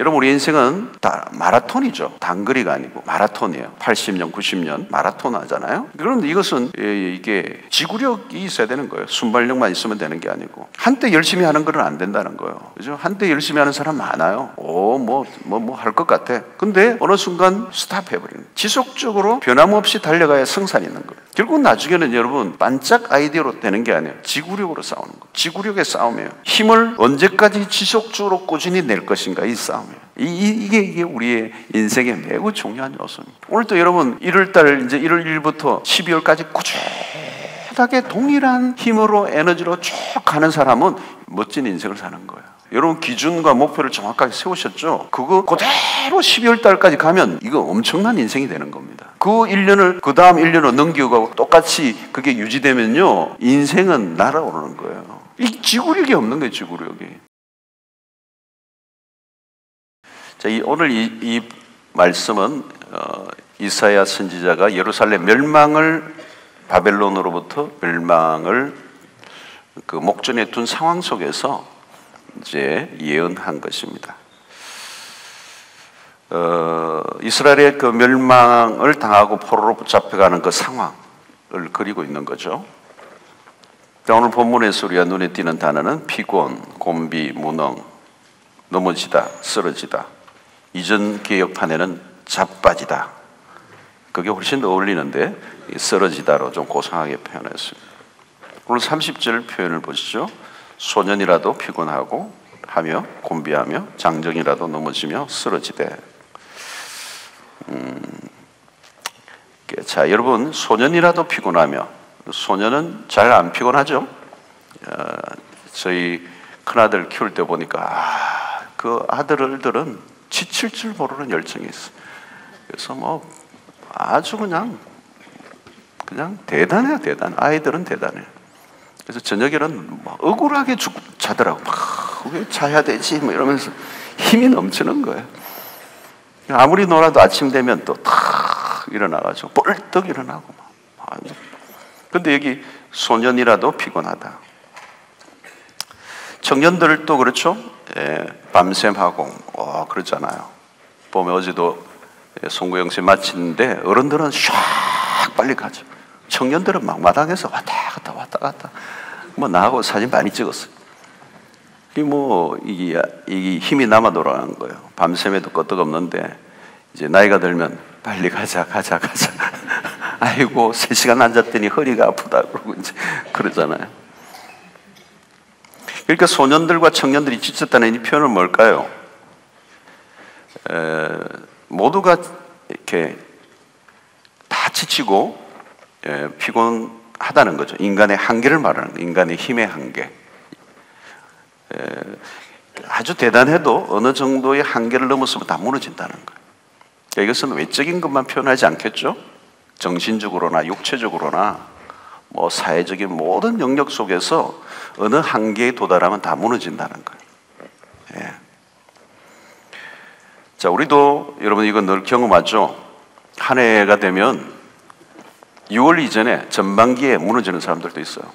여러분, 우리 인생은 다 마라톤이죠. 단거리가 아니고 마라톤이에요. 80년, 90년 마라톤 하잖아요. 그런데 이것은 이게 지구력이 있어야 되는 거예요. 순발력만 있으면 되는 게 아니고, 한때 열심히 하는 건 안 된다는 거예요. 그죠? 한때 열심히 하는 사람 많아요. 할 것 같아. 근데 어느 순간 스탑해버리는, 지속적으로 변함없이 달려가야 성산이 있는 거예요. 결국 나중에는 여러분, 반짝 아이디어로 되는 게 아니에요. 지구력으로 싸우는 거예요. 지구력의 싸움이에요. 힘을 언제까지 지속적으로 꾸준히 낼 것인가, 이 싸움이에요. 이게 우리의 인생의 매우 중요한 요소입니다. 오늘도 여러분, 1월달 이제 1월 1일부터 12월까지 꾸준하게 동일한 힘으로, 에너지로 쭉 가는 사람은 멋진 인생을 사는 거예요. 여러분, 기준과 목표를 정확하게 세우셨죠? 그거 그대로 12월 달까지 가면 이거 엄청난 인생이 되는 겁니다. 그 1년을 그 다음 1년을 넘기고 똑같이 그게 유지되면요, 인생은 날아오르는 거예요. 이 지구력이 없는 거예요, 지구력이. 자, 오늘 이 말씀은 이사야 선지자가 예루살렘 멸망을, 바벨론으로부터 멸망을 그 목전에 둔 상황 속에서 이제 예언한 것입니다. 이스라엘의 그 멸망을 당하고 포로로 붙잡혀가는 그 상황을 그리고 있는 거죠. 오늘 본문에서 우리가 눈에 띄는 단어는 피곤, 곤비, 무능, 넘어지다, 쓰러지다. 이전 개혁판에는 자빠지다. 그게 훨씬 더 어울리는데 쓰러지다로 좀 고상하게 표현했습니다. 오늘 30절 표현을 보시죠. 소년이라도 피곤하고 하며 곤비하며 장정이라도 넘어지며 쓰러지되. 자, 여러분, 소년이라도 피곤하며, 소년은 잘 안 피곤하죠? 저희 큰아들 키울 때 보니까 그 아들들은 지칠 줄 모르는 열정이 있어요. 그래서 아주 그냥 대단해요, 대단. 아이들은 대단해요. 그래서 저녁에는 억울하게 자더라고. 왜 자야 되지? 이러면서 힘이 넘치는 거예요. 아무리 놀아도 아침 되면 또 탁 일어나가지고 뻘떡 일어나고. 근데 여기 소년이라도 피곤하다. 청년들도 그렇죠? 밤샘하고 그러잖아요. 보면 어제도 송구영 씨 마치는데 어른들은 샥 빨리 가죠. 청년들은 막 마당에서 왔다 갔다. 나하고 사진 많이 찍었어요. 이게 힘이 남아 돌아가는 거예요. 밤샘에도 끄떡없는데 이제 나이가 들면 빨리 가자. 아이고 3시간 앉았더니 허리가 아프다 그러고 이제 그러잖아요. 그러니까 소년들과 청년들이 지쳤다는 이 표현은 뭘까요? 모두가 이렇게 다 지치고 피곤하다는 거죠. 인간의 한계를 말하는 거예요. 인간의 힘의 한계. 아주 대단해도 어느 정도의 한계를 넘었으면 다 무너진다는 거예요. 그러니까 이것은 외적인 것만 표현하지 않겠죠? 정신적으로나 육체적으로나 사회적인 모든 영역 속에서 어느 한계에 도달하면 다 무너진다는 거예요. 자, 우리도 여러분 이거 늘 경험하죠? 한 해가 되면 6월 이전에 전반기에 무너지는 사람들도 있어요.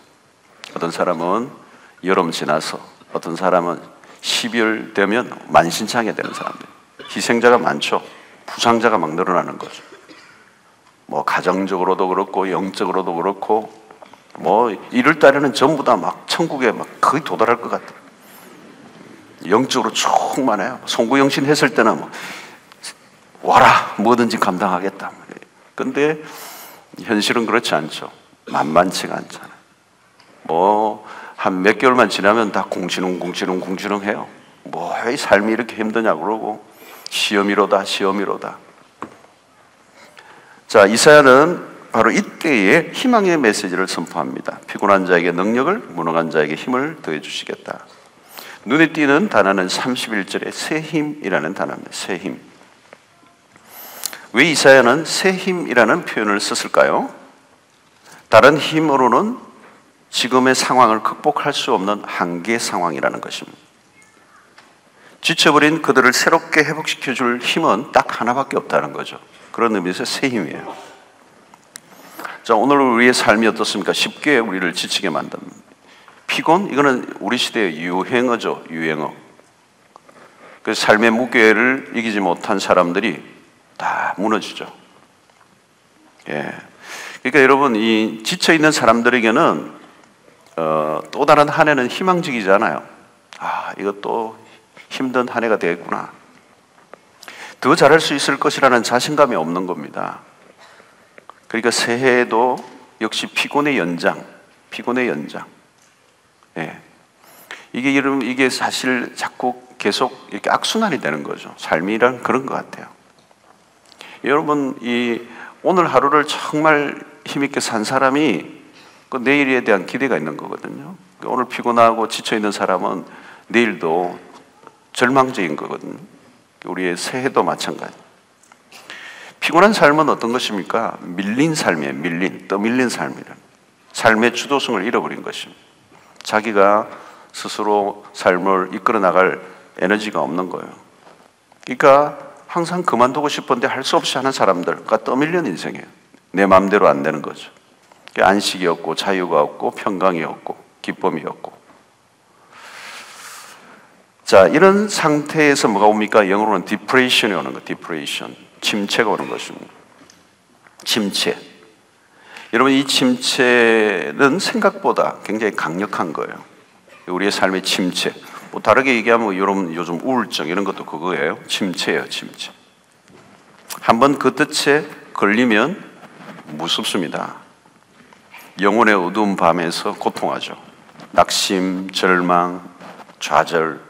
어떤 사람은 여름 지나서, 어떤 사람은 12월 되면 만신창이 되는 사람들. 희생자가 많죠. 부상자가 막 늘어나는 거죠. 가정적으로도 그렇고 영적으로도 그렇고 1월 달에는 전부 다 막 천국에 막 거의 도달할 것 같아요. 영적으로 충만해요. 송구영신 했을 때는 와라 뭐든지 감당하겠다. 근데 현실은 그렇지 않죠. 만만치가 않잖아요. 한 몇 개월만 지나면 다 궁시렁 해요. 이 삶이 이렇게 힘드냐 그러고 시험이로다. 자, 이사야는 바로 이때에 희망의 메시지를 선포합니다. 피곤한 자에게 능력을, 무능한 자에게 힘을 더해 주시겠다. 눈에 띄는 단어는 31절에 새 힘이라는 단어입니다. 새 힘. 왜 이사야는 새 힘이라는 표현을 썼을까요? 다른 힘으로는 지금의 상황을 극복할 수 없는 한계 상황이라는 것입니다. 지쳐버린 그들을 새롭게 회복시켜줄 힘은 딱 하나밖에 없다는 거죠. 그런 의미에서 새 힘이에요. 자, 오늘 우리의 삶이 어떻습니까? 쉽게 우리를 지치게 만듭니다. 피곤? 이거는 우리 시대의 유행어죠. 유행어. 그 삶의 무게를 이기지 못한 사람들이 다 무너지죠. 예. 그러니까 여러분, 이 지쳐 있는 사람들에게는 또 다른 한 해는 희망적이잖아요. 아, 이것도 힘든 한 해가 되겠구나. 더 잘할 수 있을 것이라는 자신감이 없는 겁니다. 그러니까 새해에도 역시 피곤의 연장, 피곤의 연장. 예. 이게 사실 자꾸 계속 이렇게 악순환이 되는 거죠. 삶이란 그런 것 같아요. 여러분, 오늘 하루를 정말 힘있게 산 사람이 그 내일에 대한 기대가 있는 거거든요. 오늘 피곤하고 지쳐있는 사람은 내일도 절망적인 거거든요. 우리의 새해도 마찬가지. 피곤한 삶은 어떤 것입니까? 밀린 삶이에요. 떠밀린 삶이란. 삶의 주도성을 잃어버린 것입니다. 자기가 스스로 삶을 이끌어 나갈 에너지가 없는 거예요. 그러니까 항상 그만두고 싶은데 할 수 없이 하는 사람들과 떠밀린 인생이에요. 내 마음대로 안 되는 거죠. 안식이 없고 자유가 없고 평강이 없고 기쁨이 없고. 자, 이런 상태에서 뭐가 옵니까? 영어로는 디프레션이 오는 거. 디프레션. 침체가 오는 것입니다. 침체. 여러분, 이 침체는 생각보다 굉장히 강력한 거예요. 우리의 삶의 침체. 뭐 다르게 얘기하면 여러분 요즘 우울증 이런 것도 그거예요. 침체예요, 침체. 한번 그 뜻에 걸리면 무섭습니다. 영혼의 어두운 밤에서 고통하죠. 낙심, 절망, 좌절.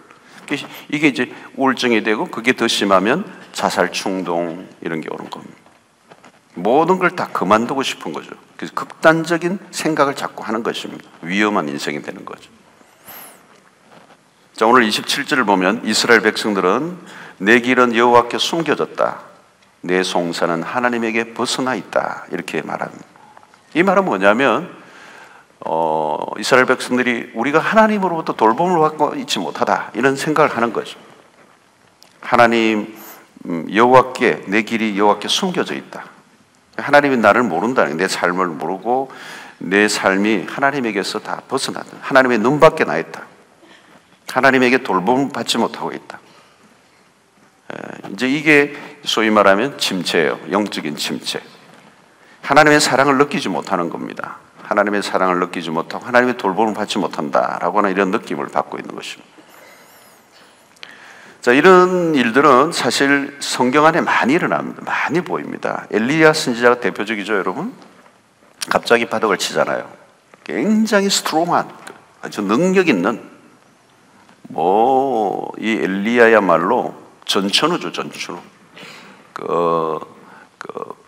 이게 이제 우울증이 되고 그게 더 심하면 자살 충동 이런 게 오는 겁니다. 모든 걸 다 그만두고 싶은 거죠. 그래서 극단적인 생각을 자꾸 하는 것입니다. 위험한 인생이 되는 거죠. 자, 오늘 27절을 보면 이스라엘 백성들은 내 길은 여호와께 숨겨졌다. 내 송사는 하나님에게 벗어나 있다. 이렇게 말합니다. 이 말은 뭐냐면 이스라엘 백성들이 우리가 하나님으로부터 돌봄을 받고 있지 못하다 이런 생각을 하는 거죠. 하나님 여호와께 내 길이 여호와께 숨겨져 있다. 하나님이 나를 모른다는 내 삶을 모르고 내 삶이 하나님에게서 다 벗어났다. 하나님의 눈 밖에 나 있다. 하나님에게 돌봄을 받지 못하고 있다. 이제 이게 소위 말하면 침체예요. 영적인 침체. 하나님의 사랑을 느끼지 못하는 겁니다. 하나님의 사랑을 느끼지 못하고 하나님의 돌봄을 받지 못한다라고 하는 이런 느낌을 받고 있는 것입니다. 자, 이런 일들은 사실 성경 안에 많이 일어납니다. 많이 보입니다. 엘리야 선지자가 대표적이죠, 여러분. 갑자기 바둑을 치잖아요. 굉장히 스트롱한, 아주 능력 있는 이 엘리야야말로 전천후죠, 전천후.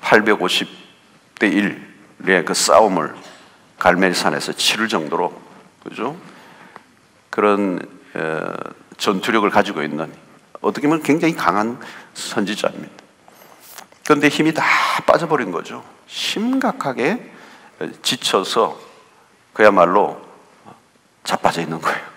850대 1의 그 싸움을 갈멜산에서 치를 정도로, 그죠? 그런 전투력을 가지고 있는, 어떻게 보면 굉장히 강한 선지자입니다. 그런데 힘이 다 빠져버린 거죠. 심각하게 지쳐서 그야말로 자빠져 있는 거예요.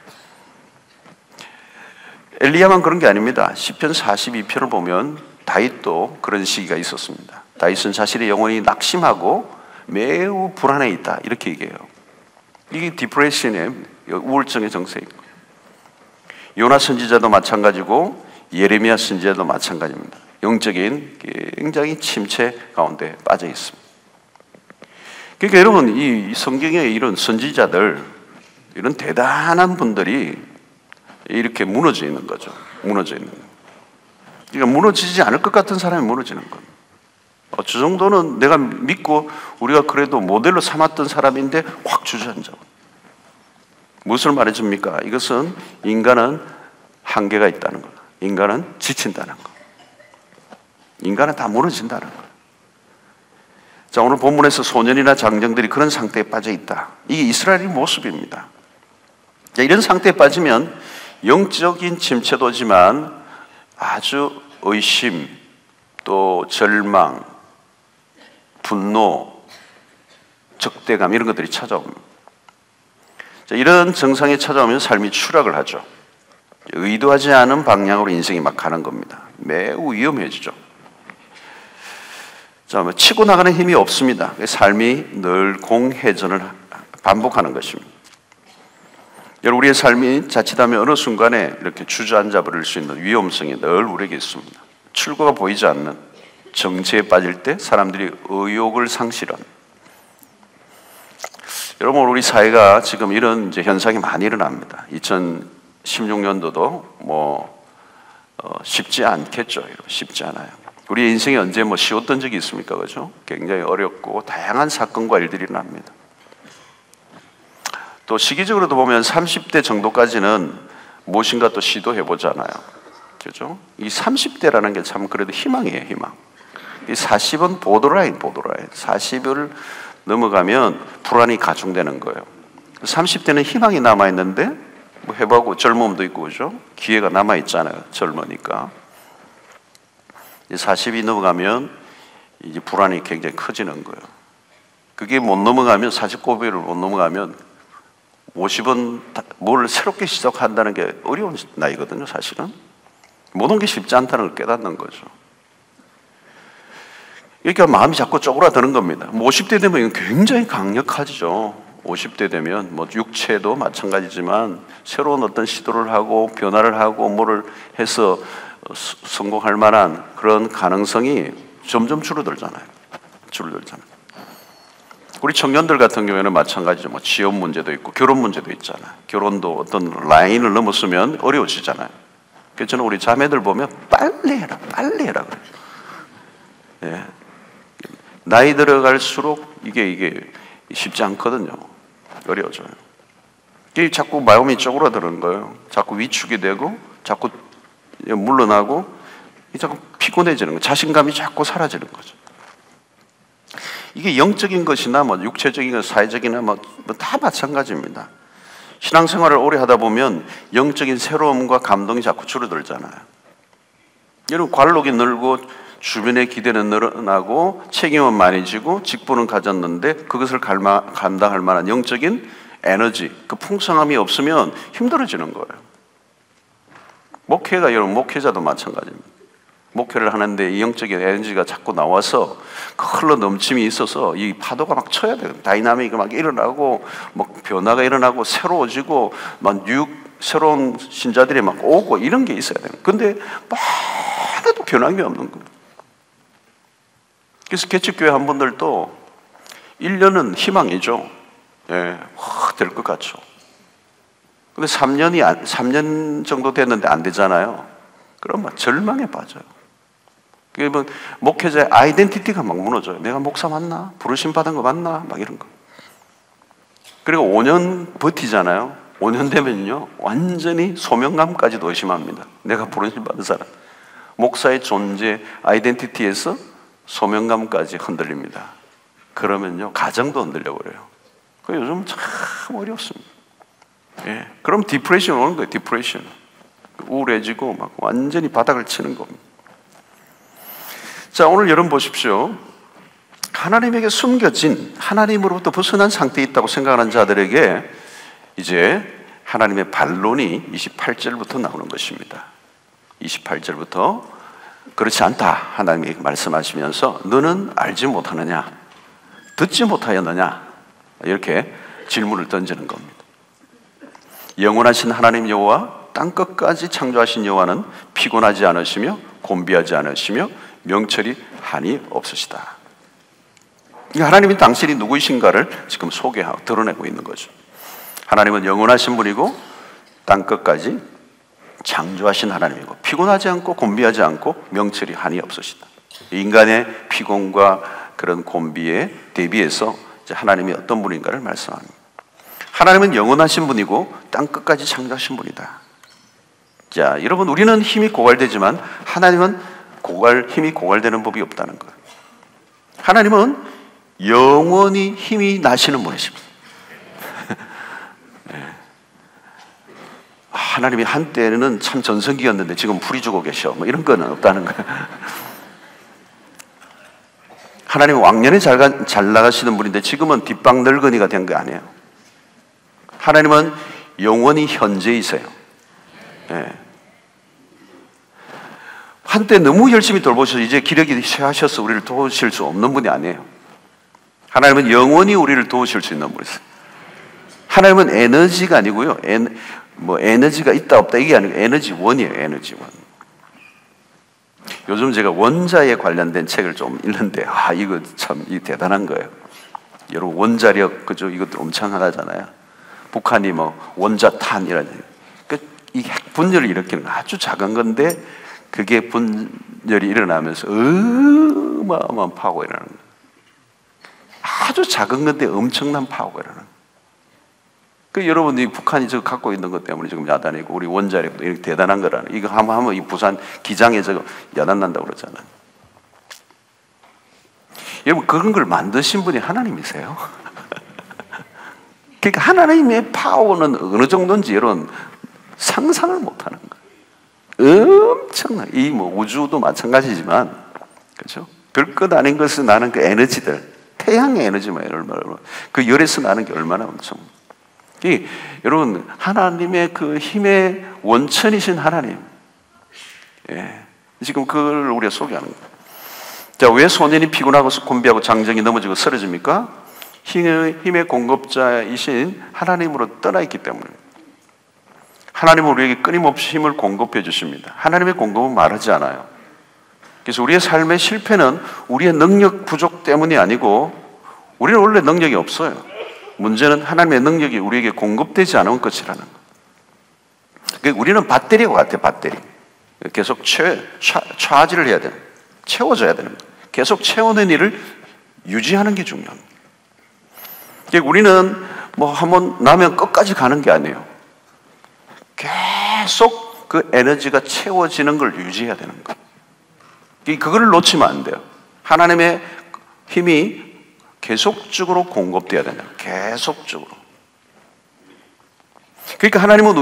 엘리야만 그런 게 아닙니다. 시편 42편을 보면 다윗도 그런 시기가 있었습니다. 다윗은 자신의 영혼이 낙심하고 매우 불안해 있다 이렇게 얘기해요. 이게 디프레션의 우울증의 정세입니다. 요나 선지자도 마찬가지고 예레미야 선지자도 마찬가지입니다. 영적인 굉장히 침체 가운데 빠져 있습니다. 그러니까 여러분, 이 성경의 이런 선지자들, 이런 대단한 분들이 이렇게 무너져 있는 거죠. 무너져 있는 거예요. 그러니까 무너지지 않을 것 같은 사람이 무너지는 거예요. 저 정도는 내가 믿고 우리가 그래도 모델로 삼았던 사람인데 확 주저앉아. 무엇을 말해줍니까? 이것은 인간은 한계가 있다는 거예요. 인간은 지친다는 거. 인간은 다 무너진다는 거예요. 자, 오늘 본문에서 소년이나 장정들이 그런 상태에 빠져 있다. 이게 이스라엘의 모습입니다. 자, 이런 상태에 빠지면 영적인 침체도 오지만 아주 의심, 또 절망, 분노, 적대감 이런 것들이 찾아옵니다. 자, 이런 정상이 찾아오면 삶이 추락을 하죠. 의도하지 않은 방향으로 인생이 막 가는 겁니다. 매우 위험해지죠. 자, 치고 나가는 힘이 없습니다. 삶이 늘 공회전을 반복하는 것입니다. 여러분, 우리의 삶이 자칫하면 어느 순간에 이렇게 주저앉아 버릴 수 있는 위험성이 늘 우리에게 있습니다. 출구가 보이지 않는 정체에 빠질 때 사람들이 의욕을 상실하는. 여러분, 우리 사회가 지금 이런 이제 현상이 많이 일어납니다. 2016년도도 쉽지 않겠죠. 여러분, 쉽지 않아요. 우리 인생이 언제 쉬웠던 적이 있습니까? 그죠? 굉장히 어렵고 다양한 사건과 일들이 일어납니다. 또 시기적으로도 보면 30대 정도까지는 무엇인가 또 시도해보잖아요. 그죠? 이 30대라는 게 참 그래도 희망이에요, 희망. 이 40은 보더라인. 40을 넘어가면 불안이 가중되는 거예요. 30대는 희망이 남아있는데, 해보고 젊음도 있고, 그죠? 기회가 남아있잖아요. 젊으니까. 40이 넘어가면 이제 불안이 굉장히 커지는 거예요. 그게 못 넘어가면, 49배를 못 넘어가면 50은 뭘 새롭게 시작한다는 게 어려운 나이거든요, 사실은. 모든 게 쉽지 않다는 걸 깨닫는 거죠. 그러니까 마음이 자꾸 쪼그라드는 겁니다. 50대 되면 굉장히 강력하죠. 50대 되면 육체도 마찬가지지만 새로운 어떤 시도를 하고 변화를 하고 뭐를 해서 성공할 만한 그런 가능성이 점점 줄어들잖아요. 우리 청년들 같은 경우에는 마찬가지죠. 취업 문제도 있고 결혼 문제도 있잖아요. 결혼도 어떤 라인을 넘었으면 어려워지잖아요. 그래서 저는 우리 자매들 보면 빨리 해라 그래요. 예. 나이 들어갈수록 이게 쉽지 않거든요. 어려워져요. 이게 자꾸 마음이 쪼그라드는 거예요. 자꾸 위축이 되고 자꾸 물러나고 자꾸 피곤해지는 거예요. 자신감이 자꾸 사라지는 거죠. 이게 영적인 것이나 육체적인 것, 사회적이나 다 마찬가지입니다. 신앙생활을 오래 하다 보면 영적인 새로움과 감동이 자꾸 줄어들잖아요. 여러분, 관록이 늘고 주변의 기대는 늘어나고 책임은 많이 지고 직분은 가졌는데 그것을 감당할 만한 영적인 에너지, 그 풍성함이 없으면 힘들어지는 거예요. 여러분, 목회자도 마찬가지입니다. 목회를 하는데 이 영적인 에너지가 자꾸 나와서 그 흘러 넘침이 있어서 이 파도가 막 쳐야 돼요. 다이나믹이 막 일어나고 변화가 일어나고 새로워지고 새로운 신자들이 막 오고 이런 게 있어야 돼요. 근데 하나도 변함이 없는 거예요. 그래서 개척교회 한 분들도 1년은 희망이죠. 예, 될 것 같죠. 근데 3년 정도 됐는데 안 되잖아요. 그럼 절망에 빠져요. 그러면 목회자의 아이덴티티가 막 무너져요. 내가 목사 맞나? 부르심 받은 거 맞나? 이런 거. 그리고 5년 버티잖아요. 5년 되면요, 완전히 소명감까지도 의심합니다. 내가 부르심 받은 사람. 목사의 존재, 아이덴티티에서 소명감까지 흔들립니다. 그러면요, 가정도 흔들려버려요. 요즘 참 어렵습니다. 예. 그럼 디프레션 오는 거예요, 디프레션. 우울해지고 완전히 바닥을 치는 겁니다. 자, 오늘 여러분 보십시오. 하나님에게 숨겨진, 하나님으로부터 벗어난 상태에 있다고 생각하는 자들에게 이제 하나님의 반론이 28절부터 나오는 것입니다. 28절부터 그렇지 않다 하나님이 말씀하시면서 너는 알지 못하느냐, 듣지 못하였느냐, 이렇게 질문을 던지는 겁니다. 영원하신 하나님 여호와 땅끝까지 창조하신 여호와는 피곤하지 않으시며 곤비하지 않으시며 명철이 한이 없으시다. 하나님이 당신이 누구이신가를 지금 소개하고 드러내고 있는 거죠. 하나님은 영원하신 분이고 땅끝까지 창조하신 하나님이고 피곤하지 않고 곤비하지 않고 명철이 한이 없으시다. 인간의 피곤과 그런 곤비에 대비해서 이제 하나님이 어떤 분인가를 말씀합니다. 하나님은 영원하신 분이고 땅끝까지 창조하신 분이다. 자, 여러분, 우리는 힘이 고갈되지만 하나님은 힘이 고갈되는 법이 없다는 거예요. 하나님은 영원히 힘이 나시는 분이십니다. 네. 하나님이 한때는 참 전성기였는데 지금 풀이 주고 계셔. 이런 거는 없다는 거예요. 하나님은 왕년에 잘 나가시는 분인데 지금은 뒷방 늙은이가 된 거 아니에요. 하나님은 영원히 현재이세요. 네. 한때 너무 열심히 돌보셔서 이제 기력이 쇠하셔서 우리를 도우실 수 없는 분이 아니에요. 하나님은 영원히 우리를 도우실 수 있는 분이세요. 하나님은 에너지가 아니고요. 에너지가 있다 없다 이게 아니고 에너지원이에요. 에너지원. 요즘 제가 원자에 관련된 책을 좀 읽는데 이거 참 대단한 거예요. 여러분 원자력 그죠? 이것도 엄청나잖아요. 북한이 원자탄이라는 이 핵 분열을 일으키는 거 아주 작은 건데 그게 분열이 일어나면서 어마어마한 파워가 일어나는 거예요. 아주 작은 건데 엄청난 파워가 일어나는 거예요. 여러분이 북한이 저거 갖고 있는 것 때문에 지금 야단이고 우리 원자력도 이렇게 대단한 거라는 이거 한번 하면 이 부산 기장에 저거 야단 난다고 그러잖아요. 여러분 그런 걸 만드신 분이 하나님이세요. 그러니까 하나님의 파워는 어느 정도인지 여러분 상상을 못하는 거예요. 엄청나. 이 우주도 마찬가지지만 그렇죠? 별것 아닌 것은 나는 그 에너지들 태양의 에너지만 얼마나 그 열에서 나는 게 얼마나 엄청. 여러분 하나님의 그 힘의 원천이신 하나님. 지금 그걸 우리가 소개하는 거예요. 자, 왜 소년이 피곤하고 곤비하고 장정이 넘어지고 쓰러집니까? 힘의 공급자이신 하나님으로 떠나 있기 때문입니다. 하나님은 우리에게 끊임없이 힘을 공급해 주십니다. 하나님의 공급은 말하지 않아요. 그래서 우리의 삶의 실패는 우리의 능력 부족 때문이 아니고 우리는 원래 능력이 없어요. 문제는 하나님의 능력이 우리에게 공급되지 않은 것이라는 거. 그러니까 우리는 배터리와 같아요. 배터리. 계속 차지를 해야 되는, 채워져야 되는 거. 계속 채우는 일을 유지하는 게 중요합니다. 그러니까 우리는 한번 나면 끝까지 가는 게 아니에요. 계속 그 에너지가 채워지는 걸 유지해야 되는 거예요. 그거를 놓치면 안 돼요. 하나님의 힘이 계속적으로 공급돼야 된다. 계속적으로. 그러니까 하나님은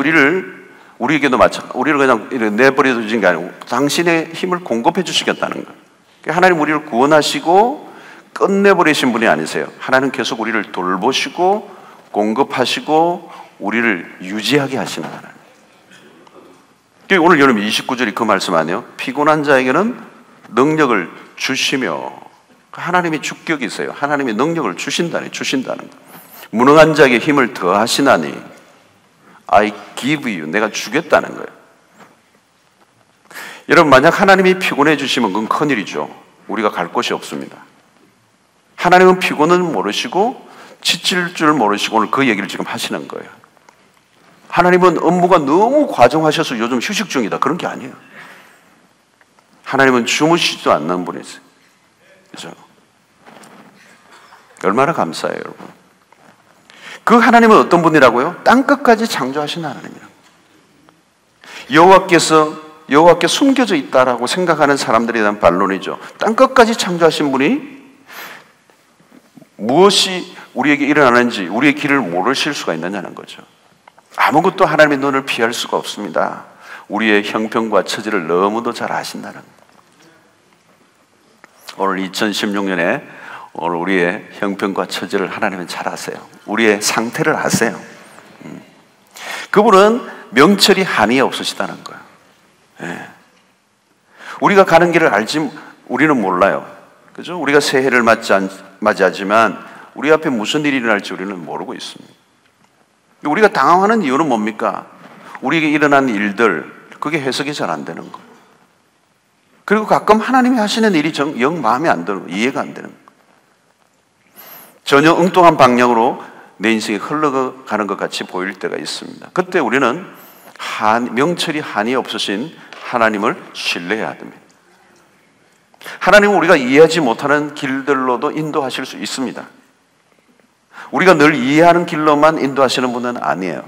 우리에게도 우리를 그냥 내버려 두신 게 아니고 당신의 힘을 공급해 주시겠다는 거예요. 하나님 우리를 구원하시고 끝내버리신 분이 아니세요. 하나님 계속 우리를 돌보시고 공급하시고 우리를 유지하게 하시는 하나님. 오늘 여러분 29절이 그 말씀 아니에요? 피곤한 자에게는 능력을 주시며 하나님이 주격이세요. 하나님이 능력을 주신다는 거. 무능한 자에게 힘을 더하시나니 I give you, 내가 주겠다는 거예요. 여러분 만약 하나님이 피곤해 주시면 그건 큰일이죠. 우리가 갈 곳이 없습니다. 하나님은 피곤을 모르시고 지칠 줄 모르시고 오늘 그 얘기를 지금 하시는 거예요. 하나님은 업무가 너무 과중하셔서 요즘 휴식 중이다. 그런 게 아니에요. 하나님은 주무시지도 않는 분이세요. 그죠? 얼마나 감사해요, 여러분. 그 하나님은 어떤 분이라고요? 땅끝까지 창조하신 하나님이에요. 여호와께 숨겨져 있다라고 생각하는 사람들에 대한 반론이죠. 땅끝까지 창조하신 분이 무엇이 우리에게 일어나는지 우리의 길을 모르실 수가 있느냐는 거죠. 아무것도 하나님의 눈을 피할 수가 없습니다. 우리의 형편과 처지를 너무도 잘 아신다는 거예요. 오늘 2016년에 오늘 우리의 형편과 처지를 하나님은 잘 아세요. 우리의 상태를 아세요. 그분은 명철이 한이 없으시다는 거예요. 우리가 가는 길을 우리는 몰라요. 그죠? 우리가 새해를 맞이하지만 우리 앞에 무슨 일이 일어날지 우리는 모르고 있습니다. 우리가 당황하는 이유는 뭡니까? 우리에게 일어난 일들, 그게 해석이 잘 안 되는 거. 그리고 가끔 하나님이 하시는 일이 영 마음에 안 들고 이해가 안 되는 거. 전혀 엉뚱한 방향으로 내 인생이 흘러가는 것 같이 보일 때가 있습니다. 그때 우리는 명철이 한이 없으신 하나님을 신뢰해야 됩니다. 하나님은 우리가 이해하지 못하는 길들로도 인도하실 수 있습니다. 우리가 늘 이해하는 길로만 인도하시는 분은 아니에요.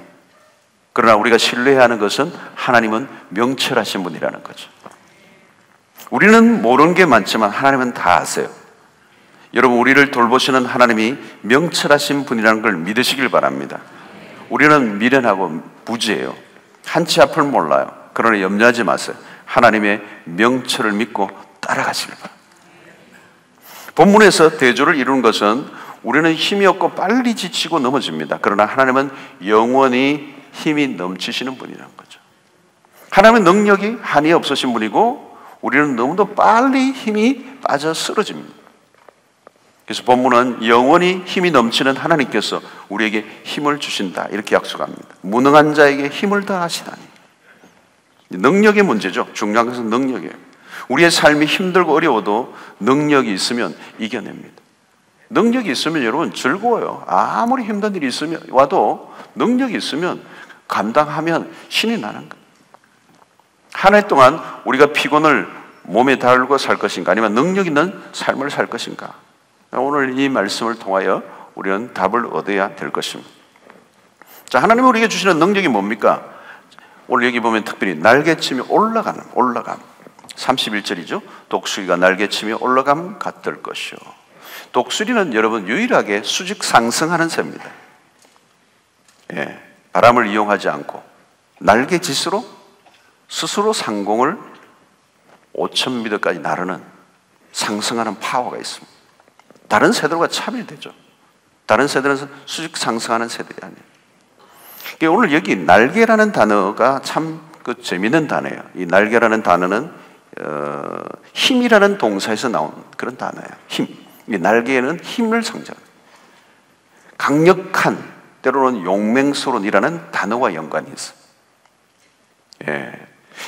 그러나 우리가 신뢰하는 것은 하나님은 명철하신 분이라는 거죠. 우리는 모르는 게 많지만 하나님은 다 아세요. 여러분 우리를 돌보시는 하나님이 명철하신 분이라는 걸 믿으시길 바랍니다. 우리는 미련하고 무지해요. 한치 앞을 몰라요. 그러나 염려하지 마세요. 하나님의 명철을 믿고 따라가시길 바랍니다. 본문에서 대조를 이루는 것은 우리는 힘이 없고 빨리 지치고 넘어집니다. 그러나 하나님은 영원히 힘이 넘치시는 분이라는 거죠. 하나님은 능력이 한이 없으신 분이고 우리는 너무도 빨리 힘이 빠져 쓰러집니다. 그래서 본문은 영원히 힘이 넘치는 하나님께서 우리에게 힘을 주신다 이렇게 약속합니다. 무능한 자에게 힘을 더하시다니. 능력의 문제죠. 중요한 것은 능력이에요. 우리의 삶이 힘들고 어려워도 능력이 있으면 이겨냅니다. 능력이 있으면 여러분 즐거워요. 아무리 힘든 일이 있으면 와도 능력이 있으면 감당하면 신이 나는 거예요. 한 해 동안 우리가 피곤을 몸에 달고 살 것인가 아니면 능력 있는 삶을 살 것인가. 오늘 이 말씀을 통하여 우리는 답을 얻어야 될 것입니다. 자, 하나님이 우리에게 주시는 능력이 뭡니까? 오늘 여기 보면 특별히 날개치며 올라감. 31절이죠. 독수리가 날개치며 올라감 같을 것이요. 독수리는 여러분 유일하게 수직 상승하는 새입니다. 예, 바람을 이용하지 않고 날개짓으로 스스로 상공을 5,000m까지 나르는 상승하는 파워가 있습니다. 다른 새들과 차별되죠. 다른 새들은 수직 상승하는 새들이 아니에요. 오늘 여기 날개라는 단어가 참 재미있는 단어예요. 이 날개라는 단어는 힘이라는 동사에서 나온 그런 단어예요. 힘. 이 날개에는 힘을 상징합니다. 강력한, 때로는 용맹스러운이라는 단어와 연관이 있어요. 예.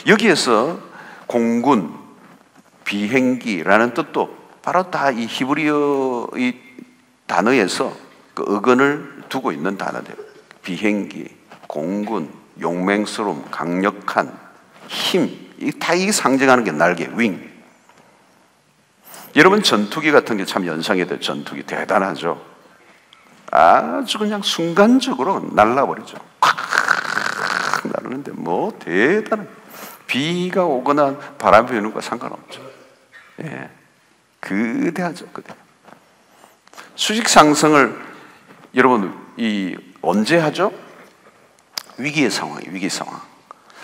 여기에서 공군, 비행기라는 뜻도 바로 다 이 히브리어 이 단어에서 그 어근을 두고 있는 단어들. 비행기, 공군, 용맹스러움, 강력한 힘, 다 이 상징하는 게 날개, 윙. 여러분 전투기 같은 게 참 연상이 돼요. 전투기 대단하죠. 아주 그냥 순간적으로 날라버리죠. 콱 나르는데 뭐 대단한. 비가 오거나 바람이 부는 것과 상관없죠. 예, 그대하죠, 그대. 수직 상승을 여러분 언제 하죠? 위기의 상황이에요. 위기 상황.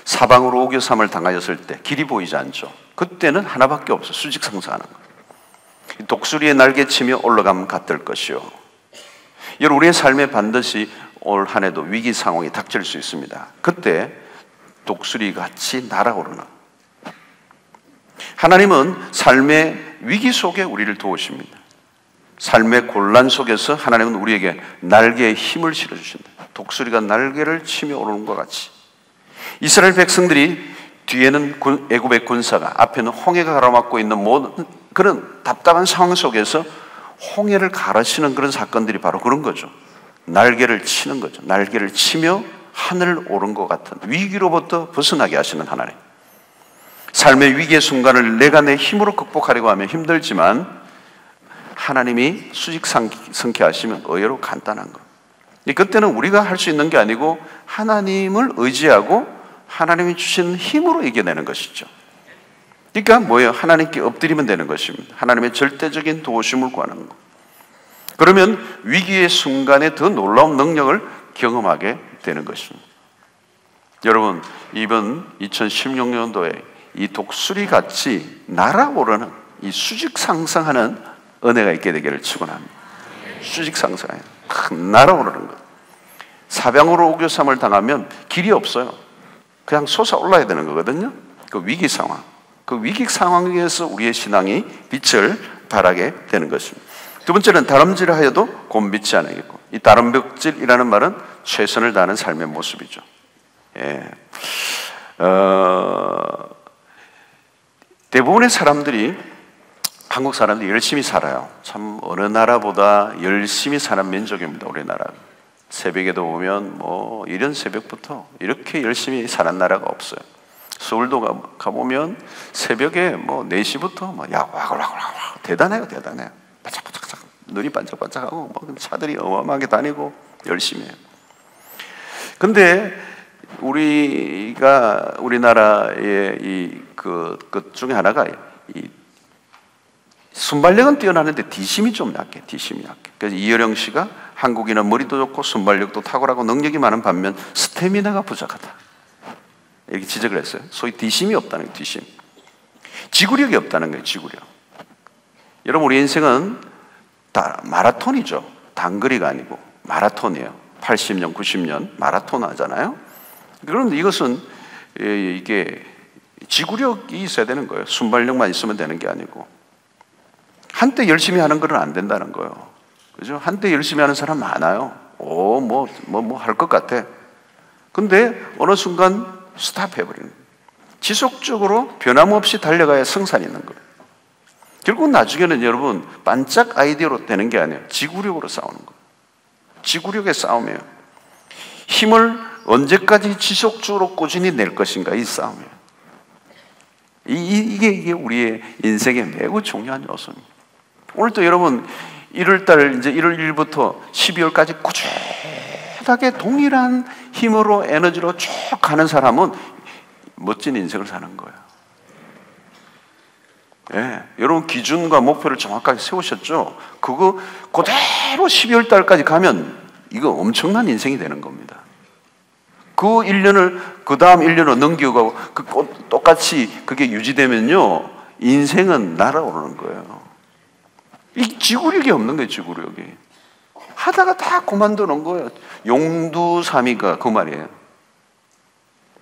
사방으로 오교삼을 당하였을 때 길이 보이지 않죠. 그때는 하나밖에 없어요. 수직 상승하는 거예요. 독수리의 날개치며 올라가면 같을 것이요. 여러분 우리의 삶에 반드시 올 한 해도 위기 상황이 닥칠 수 있습니다. 그때 독수리같이 날아오르는, 하나님은 삶의 위기 속에 우리를 도우십니다. 삶의 곤란 속에서 하나님은 우리에게 날개에 힘을 실어주신다. 독수리가 날개를 치며 오르는 것 같이 이스라엘 백성들이 뒤에는 애굽의 군사가, 앞에는 홍해가 가로막고 있는 모든 그런 답답한 상황 속에서 홍해를 가르치는 그런 사건들이 바로 그런 거죠. 날개를 치는 거죠. 날개를 치며 하늘을 오른 것 같은 위기로부터 벗어나게 하시는 하나님. 삶의 위기의 순간을 내가 내 힘으로 극복하려고 하면 힘들지만 하나님이 수직상승케 하시면 의외로 간단한 거. 그때는 우리가 할 수 있는 게 아니고 하나님을 의지하고 하나님이 주신 힘으로 이겨내는 것이죠. 그러니까 뭐예요? 하나님께 엎드리면 되는 것입니다. 하나님의 절대적인 도우심을 구하는 것. 그러면 위기의 순간에 더 놀라운 능력을 경험하게 되는 것입니다. 여러분, 이번 2016년도에 이 독수리 같이 날아오르는 이 수직 상승하는 은혜가 있게 되기를 축원합니다. 수직 상승해 날아오르는 것. 사방으로 오교삼을 당하면 길이 없어요. 그냥 솟아올라야 되는 거거든요. 그 위기 상황. 그 위기 상황에서 우리의 신앙이 빛을 발하게 되는 것입니다. 두 번째는 다름질하여도 곤빛이 아니겠고, 이 다름벽질이라는 말은 최선을 다하는 삶의 모습이죠. 예. 대부분의 사람들이, 한국 사람들이 열심히 살아요. 참 어느 나라보다 열심히 사는 민족입니다. 우리나라. 새벽에도 보면 뭐 이런 새벽부터 이렇게 열심히 사는 나라가 없어요. 서울도 가보면 새벽에 뭐 4시부터 막 와글와글와글 대단해요. 대단해요. 반짝반짝 눈이 반짝반짝하고 뭐 차들이 어마어마하게 다니고 열심히 해요. 근데 우리나라의 그 중에 하나가 이 순발력은 뛰어나는데 뒤심이 좀 약해. 뒤심이 약해. 그래서 이효령 씨가 한국인은 머리도 좋고 순발력도 탁월하고 능력이 많은 반면 스태미나가 부족하다, 이렇게 지적을 했어요. 소위 뒤심이 없다는 거예요. 뒤심. 지구력이 없다는 거예요. 지구력. 여러분 우리 인생은 다 마라톤이죠. 단거리가 아니고 마라톤이에요. 80년, 90년 마라톤 하잖아요. 그런데 이것은 이게 지구력이 있어야 되는 거예요. 순발력만 있으면 되는 게 아니고 한때 열심히 하는 건 안 된다는 거예요. 그죠? 한때 열심히 하는 사람 많아요. 할 것 같아. 근데 어느 순간 스탑해버리는 거예요. 지속적으로 변함없이 달려가야 성산이 있는 거예요. 결국 나중에는 여러분 반짝 아이디어로 되는 게 아니에요. 지구력으로 싸우는 거예요. 지구력의 싸움이에요. 힘을 언제까지 지속적으로 꾸준히 낼 것인가, 이 싸움이에요. 이게 우리의 인생에 매우 중요한 요소입니다. 오늘도 여러분 1월달 이제 1월 1일부터 12월까지 꾸준하게 동일한 힘으로 에너지로 쭉 가는 사람은 멋진 인생을 사는 거예요. 예, 여러분 기준과 목표를 정확하게 세우셨죠? 그거 그대로 12월 달까지 가면 이거 엄청난 인생이 되는 겁니다. 그 1년을 그 다음 1년으로 넘겨가고 똑같이 그게 유지되면요, 인생은 날아오르는 거예요. 이 지구력이 없는 거예요. 지구력이. 하다가 다 그만두는 거예요. 용두사미가 그 말이에요.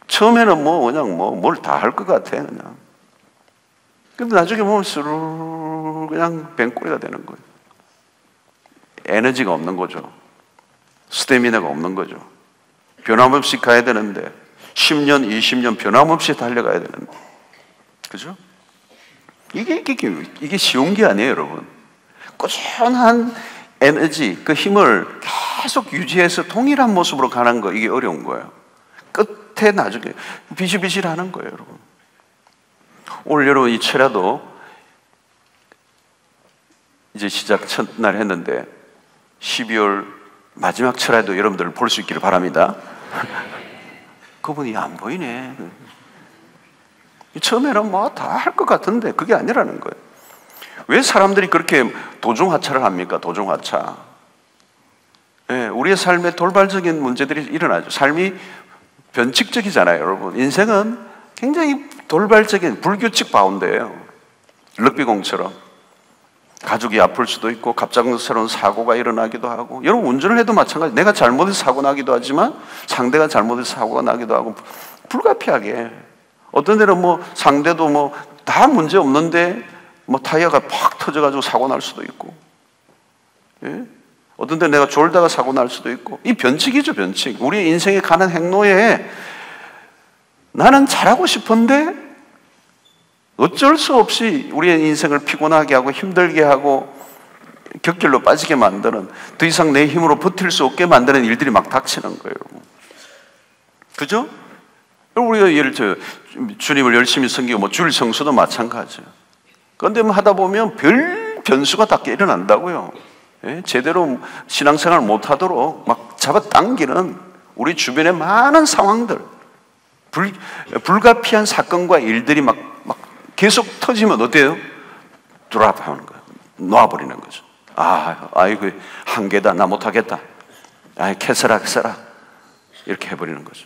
처음에는 그냥 뭘 다 할 것 같아 그냥. 근데 나중에 보면 스르르 그냥 뱅꼬리가 되는 거예요. 에너지가 없는 거죠. 스태미나가 없는 거죠. 변함없이 가야 되는데 10년, 20년 변함없이 달려가야 되는데, 그죠? 이게 쉬운 게 아니에요, 여러분. 꾸준한 에너지, 그 힘을 계속 유지해서 동일한 모습으로 가는 거, 이게 어려운 거예요. 끝에 나중에 비실비실하는 거예요, 여러분. 오늘 여러분 이 철야도 이제 시작 첫날 했는데 12월 마지막 철야도 여러분들 볼 수 있기를 바랍니다. 그분이 안 보이네. 처음에는 다 할 것 같은데 그게 아니라는 거예요. 왜 사람들이 그렇게 도중하차를 합니까? 도중하차. 예, 우리의 삶에 돌발적인 문제들이 일어나죠. 삶이 변칙적이잖아요, 여러분. 인생은 굉장히 돌발적인 불규칙 바운드예요. 럭비공처럼. 가족이 아플 수도 있고 갑작스러운 사고가 일어나기도 하고, 여러분 운전을 해도 마찬가지. 내가 잘못해서 사고 나기도 하지만 상대가 잘못해서 사고가 나기도 하고, 불가피하게. 어떤 데는 상대도 다 문제 없는데 타이어가 팍 터져가지고 사고 날 수도 있고, 예? 어떤 데 내가 졸다가 사고 날 수도 있고. 이 변칙이죠, 변칙. 우리 인생에 가는 행로에 나는 잘하고 싶은데 어쩔 수 없이 우리의 인생을 피곤하게 하고 힘들게 하고 격결로 빠지게 만드는, 더 이상 내 힘으로 버틸 수 없게 만드는 일들이 막 닥치는 거예요. 그죠? 우리가 예를 들어 주님을 열심히 섬기고 주일 성수도 마찬가지예요. 그런데 하다 보면 별 변수가 다 일어난다고요. 예? 제대로 신앙생활 못하도록 막 잡아당기는 우리 주변의 많은 상황들, 불가피한 사건과 일들이 막 계속 터지면 어때요? 드랍하는 거예요. 놔버리는 거죠. 아이고 한계다, 나 못하겠다. 캐서라 이렇게 해버리는 거죠.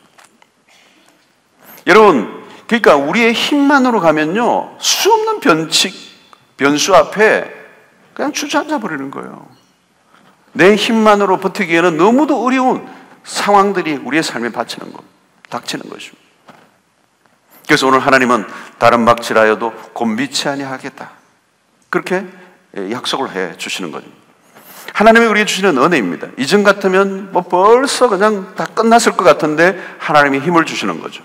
여러분, 그러니까 우리의 힘만으로 가면요, 수없는 변수 앞에 그냥 주저앉아 버리는 거예요. 내 힘만으로 버티기에는 너무도 어려운 상황들이 우리의 삶에 닥치는 것입니다. 그래서 오늘 하나님은 다른 막질하여도 곤비치 아니하겠다, 그렇게 약속을 해 주시는 거죠. 하나님이 우리에게 주시는 은혜입니다. 이전 같으면 벌써 그냥 다 끝났을 것 같은데 하나님이 힘을 주시는 거죠.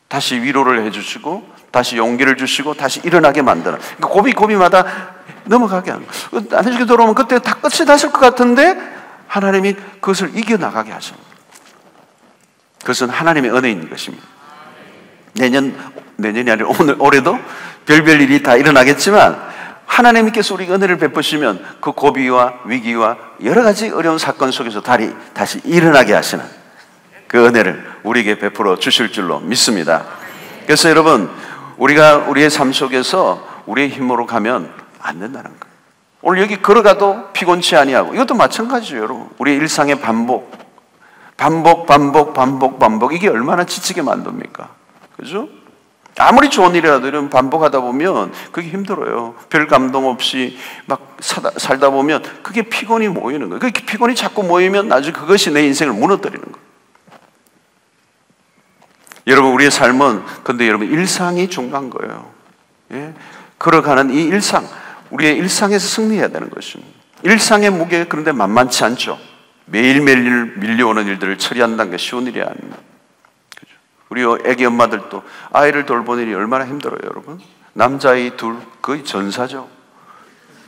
다시 위로를 해주시고 다시 용기를 주시고 다시 일어나게 만드는, 그러니까 고비마다 넘어가게 하는 거예요. 안해주게 돌아오면 그때 다 끝이 났을 것 같은데 하나님이 그것을 이겨나가게 하십니다. 그것은 하나님의 은혜인 것입니다. 내년이 아니라 올해도 별별 일이 다 일어나겠지만 하나님께서 우리에게 은혜를 베푸시면 그 고비와 위기와 여러 가지 어려운 사건 속에서 다시 일어나게 하시는 그 은혜를 우리에게 베풀어 주실 줄로 믿습니다. 그래서 여러분, 우리가 우리의 삶 속에서 우리의 힘으로 가면 안 된다는 거예요. 오늘 여기 걸어가도 피곤치 아니하고, 이것도 마찬가지예요, 여러분. 우리의 일상의 반복, 이게 얼마나 지치게 만듭니까? 그죠? 아무리 좋은 일이라도 이런 반복하다 보면 그게 힘들어요. 별 감동 없이 막 살다 보면 그게 피곤이 모이는 거예요. 그게 피곤이 자꾸 모이면 나중에 그것이 내 인생을 무너뜨리는 거예요. 여러분, 우리의 삶은 근데 여러분 일상이 중요한 거예요. 예? 걸어가는 이 일상, 우리의 일상에서 승리해야 되는 것입니다. 일상의 무게, 그런데 만만치 않죠. 매일매일 밀려오는 일들을 처리한다는 게 쉬운 일이 아닙니다. 그죠? 우리 애기 엄마들도 아이를 돌보는 일이 얼마나 힘들어요, 여러분. 남자아이 둘, 거의 전사죠.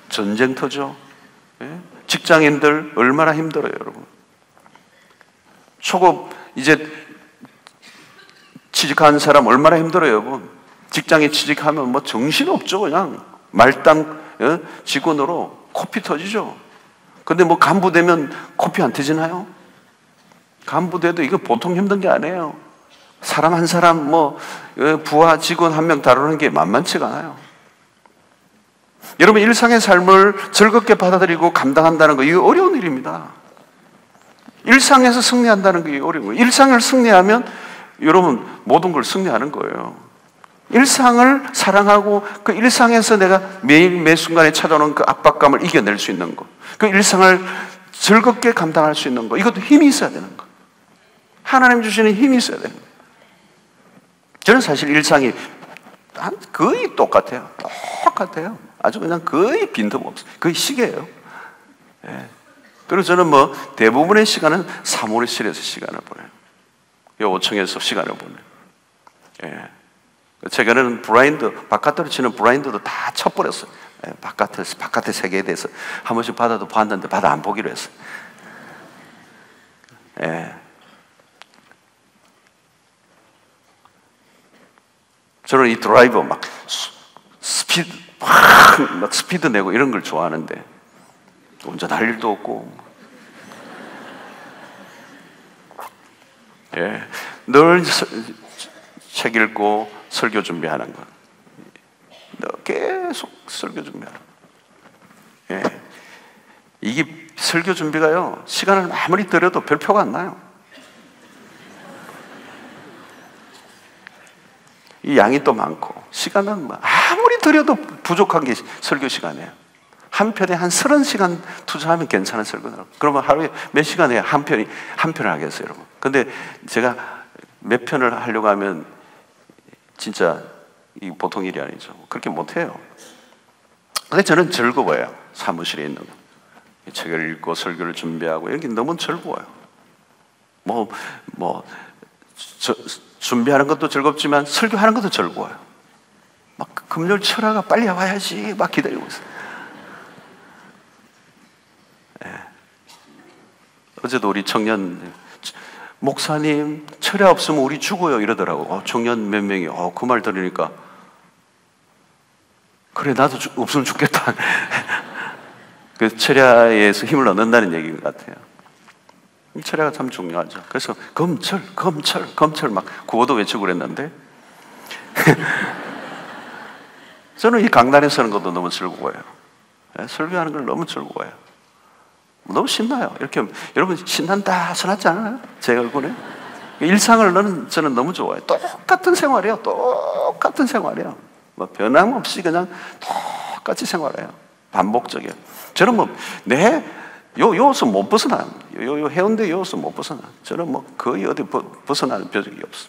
전쟁터죠. 예? 직장인들 얼마나 힘들어요, 여러분. 초급 이제 취직한 사람 얼마나 힘들어요, 여러분. 직장에 취직하면 뭐 정신없죠. 그냥 말단 직원으로 코피 터지죠. 근데 뭐 간부 되면 코피 안 터지나요? 간부 돼도 이거 보통 힘든 게 아니에요. 사람 한 사람 뭐 부하 직원 한 명 다루는 게 만만치가 않아요. 여러분, 일상의 삶을 즐겁게 받아들이고 감당한다는 거, 이거 어려운 일입니다. 일상에서 승리한다는 게 어려운 거예요. 일상을 승리하면 여러분 모든 걸 승리하는 거예요. 일상을 사랑하고 그 일상에서 내가 매일 매 순간에 찾아오는 그 압박감을 이겨낼 수 있는 거, 그 일상을 즐겁게 감당할 수 있는 거, 이것도 힘이 있어야 되는 거. 하나님 주시는 힘이 있어야 되는 거. 저는 사실 일상이 거의 똑같아요. 똑같아요. 아주 그냥 거의 빈틈없어요. 거의 시계예요. 예. 그리고 저는 뭐 대부분의 시간은 사무실에서 시간을 보내요. 5층에서 시간을 보내요. 예. 최근에는 블라인드, 바깥으로 치는 블라인드도 다 쳐버렸어요. 예. 바깥의 세계에 대해서 한 번씩 받아도 봤는데 받아 안 보기로 했어요. 예. 저는 이 드라이버 막 스피드 내고 이런 걸 좋아하는데 운전할 일도 없고, 예, 늘 책 읽고 설교 준비하는 거, 계속 설교 준비하는 거. 예, 이게 설교 준비가요, 시간을 아무리 들여도 별표가 안 나요. 이 양이 또 많고 시간은 뭐 아무리 들여도 부족한 게 설교 시간이에요. 한 편에 한 30시간 투자하면 괜찮은 설교는. 그러면 하루에 몇 시간에 한 편을 하겠어요, 여러분. 근데 제가 몇 편을 하려고 하면 진짜 이 보통 일이 아니죠. 그렇게 못해요. 근데 저는 즐거워요. 사무실에 있는 거. 책을 읽고 설교를 준비하고 이런 게 너무 즐거워요. 준비하는 것도 즐겁지만 설교하는 것도 즐거워요. 막 금요일 철화가 빨리 와야지 막 기다리고 있어요. 예. 어제도 우리 청년 목사님 철야 없으면 우리 죽어요 이러더라고. 청년 몇 명이 그 말 들으니까 그래 나도 없으면 죽겠다. 그 철야에서 힘을 얻는다는 얘기인 것 같아요. 이 철야가 참 중요하죠. 그래서 검철 막 구호도 외치고 그랬는데 저는 이 강단에 서는 것도 너무 즐거워요. 설교하는 걸 너무 즐거워요. 너무 신나요. 이렇게 여러분 신난다 신나지 않아요? 제 얼굴에 일상을 저는 너무 좋아해요. 똑같은 생활이에요. 똑같은 생활이에요. 뭐 변함없이 그냥 똑같이 생활해요. 반복적이에요. 저는 요것은 못 벗어나요. 요 해운대 요것은 못 벗어나. 저는 뭐 거의 어디 벗어나는 적이 없어.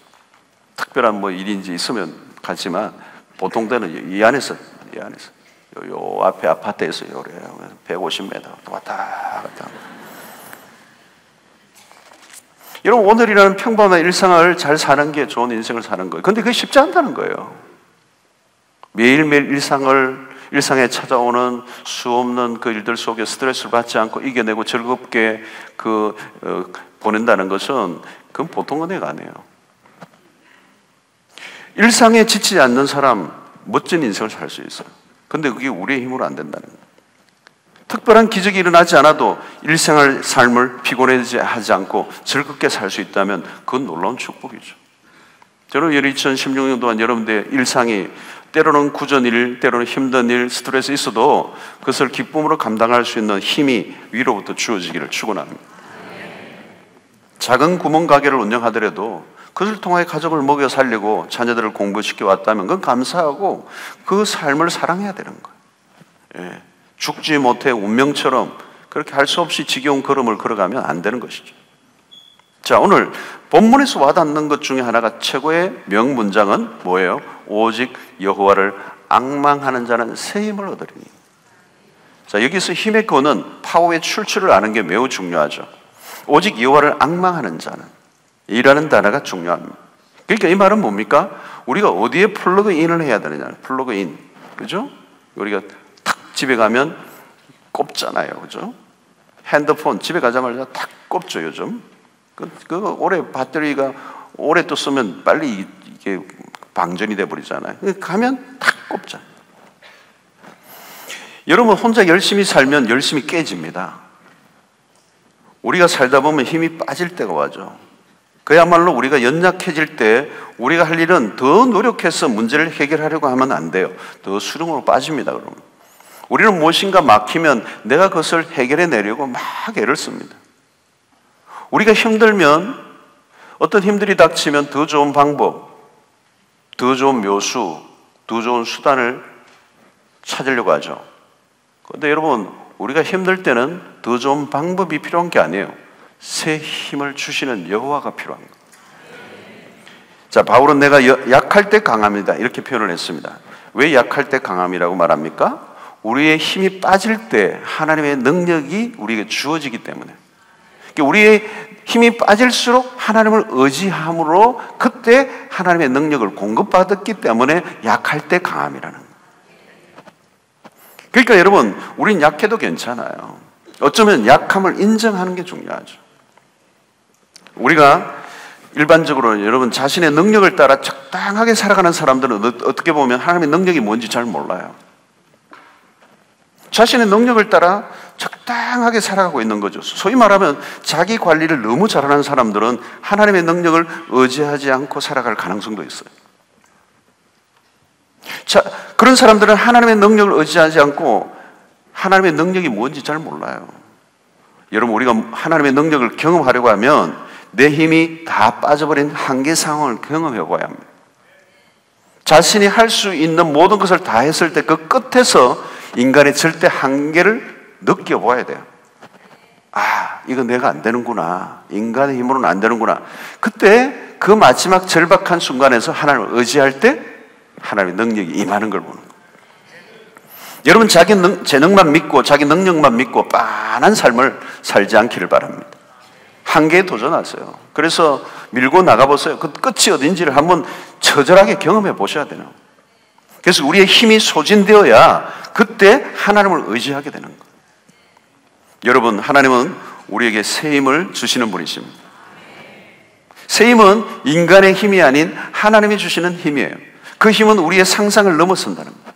특별한 뭐 일인지 있으면 가지만 보통 때는 이 안에서 요 앞에 아파트에서 요래요. 150m 왔다 갔다. 여러분, 오늘이라는 평범한 일상을 잘 사는 게 좋은 인생을 사는 거예요. 근데 그게 쉽지 않다는 거예요. 매일매일 일상에 찾아오는 수없는 그 일들 속에 스트레스를 받지 않고 이겨내고 즐겁게 보낸다는 것은 그건 보통 은혜가 아니에요. 일상에 지치지 않는 사람 멋진 인생을 살 수 있어요. 근데 그게 우리의 힘으로 안 된다는 거예요. 특별한 기적이 일어나지 않아도 일생활 삶을 피곤하지 않고 즐겁게 살 수 있다면 그건 놀라운 축복이죠. 저는 2016년 동안 여러분들의 일상이 때로는 굳은 일, 때로는 힘든 일, 스트레스 있어도 그것을 기쁨으로 감당할 수 있는 힘이 위로부터 주어지기를 축원합니다. 작은 구멍 가게를 운영하더라도 그것을 통해 가족을 먹여 살리고 자녀들을 공부시켜 왔다면 그건 감사하고 그 삶을 사랑해야 되는 거예요. 예. 죽지 못해 운명처럼 그렇게 할 수 없이 지겨운 걸음을 걸어가면 안 되는 것이죠. 자, 오늘 본문에서 와닿는 것 중에 하나가 최고의 명문장은 뭐예요? 오직 여호와를 앙망하는 자는 새 힘을 얻으리니. 자, 여기서 힘의 근원, 파워의 출처를 아는 게 매우 중요하죠. 오직 여호와를 앙망하는 자는, 이라는 단어가 중요합니다. 그러니까 이 말은 뭡니까? 우리가 어디에 플러그인을 해야 되느냐. 플러그인, 그죠? 우리가 탁 집에 가면 꼽잖아요, 그죠? 핸드폰 집에 가자마자 탁 꼽죠, 요즘. 그 오래 배터리가 오래 또 쓰면 빨리 이게 방전이 돼 버리잖아요. 가면 탁 꼽잖아요. 여러분, 혼자 열심히 살면 열심히 깨집니다. 우리가 살다 보면 힘이 빠질 때가 와죠. 그야말로 우리가 연약해질 때 우리가 할 일은 더 노력해서 문제를 해결하려고 하면 안 돼요. 더 수렁으로 빠집니다. 그러면 우리는 무엇인가 막히면 내가 그것을 해결해 내려고 막 애를 씁니다. 우리가 힘들면, 어떤 힘들이 닥치면 더 좋은 방법, 더 좋은 묘수, 더 좋은 수단을 찾으려고 하죠. 그런데 여러분, 우리가 힘들 때는 더 좋은 방법이 필요한 게 아니에요. 새 힘을 주시는 여호와가 필요한 거예요. 자, 바울은 내가 약할 때 강합니다, 이렇게 표현을 했습니다. 왜 약할 때 강함이라고 말합니까? 우리의 힘이 빠질 때 하나님의 능력이 우리에게 주어지기 때문에. 우리의 힘이 빠질수록 하나님을 의지함으로 그때 하나님의 능력을 공급받았기 때문에 약할 때 강함이라는 거예요. 그러니까 여러분, 우린 약해도 괜찮아요. 어쩌면 약함을 인정하는 게 중요하죠. 우리가 일반적으로 여러분, 자신의 능력을 따라 적당하게 살아가는 사람들은 어떻게 보면 하나님의 능력이 뭔지 잘 몰라요. 자신의 능력을 따라 적당하게 살아가고 있는 거죠. 소위 말하면 자기 관리를 너무 잘하는 사람들은 하나님의 능력을 의지하지 않고 살아갈 가능성도 있어요. 자, 그런 사람들은 하나님의 능력을 의지하지 않고 하나님의 능력이 뭔지 잘 몰라요. 여러분, 우리가 하나님의 능력을 경험하려고 하면 내 힘이 다 빠져버린 한계 상황을 경험해 봐야 합니다. 자신이 할 수 있는 모든 것을 다 했을 때 그 끝에서 인간의 절대 한계를 느껴봐야 돼요. 아, 이거 내가 안 되는구나. 인간의 힘으로는 안 되는구나. 그때 그 마지막 절박한 순간에서 하나님을 의지할 때 하나님의 능력이 임하는 걸 보는 거예요. 여러분, 자기 재능만 믿고 자기 능력만 믿고 빤한 삶을 살지 않기를 바랍니다. 한계에 도전하세요. 그래서 밀고 나가보세요. 그 끝이 어딘지를 한번 처절하게 경험해 보셔야 돼요. 그래서 우리의 힘이 소진되어야 그때 하나님을 의지하게 되는 거예요. 여러분, 하나님은 우리에게 새 힘을 주시는 분이십니다. 새 힘은 인간의 힘이 아닌 하나님이 주시는 힘이에요. 그 힘은 우리의 상상을 넘어선다는 거예요.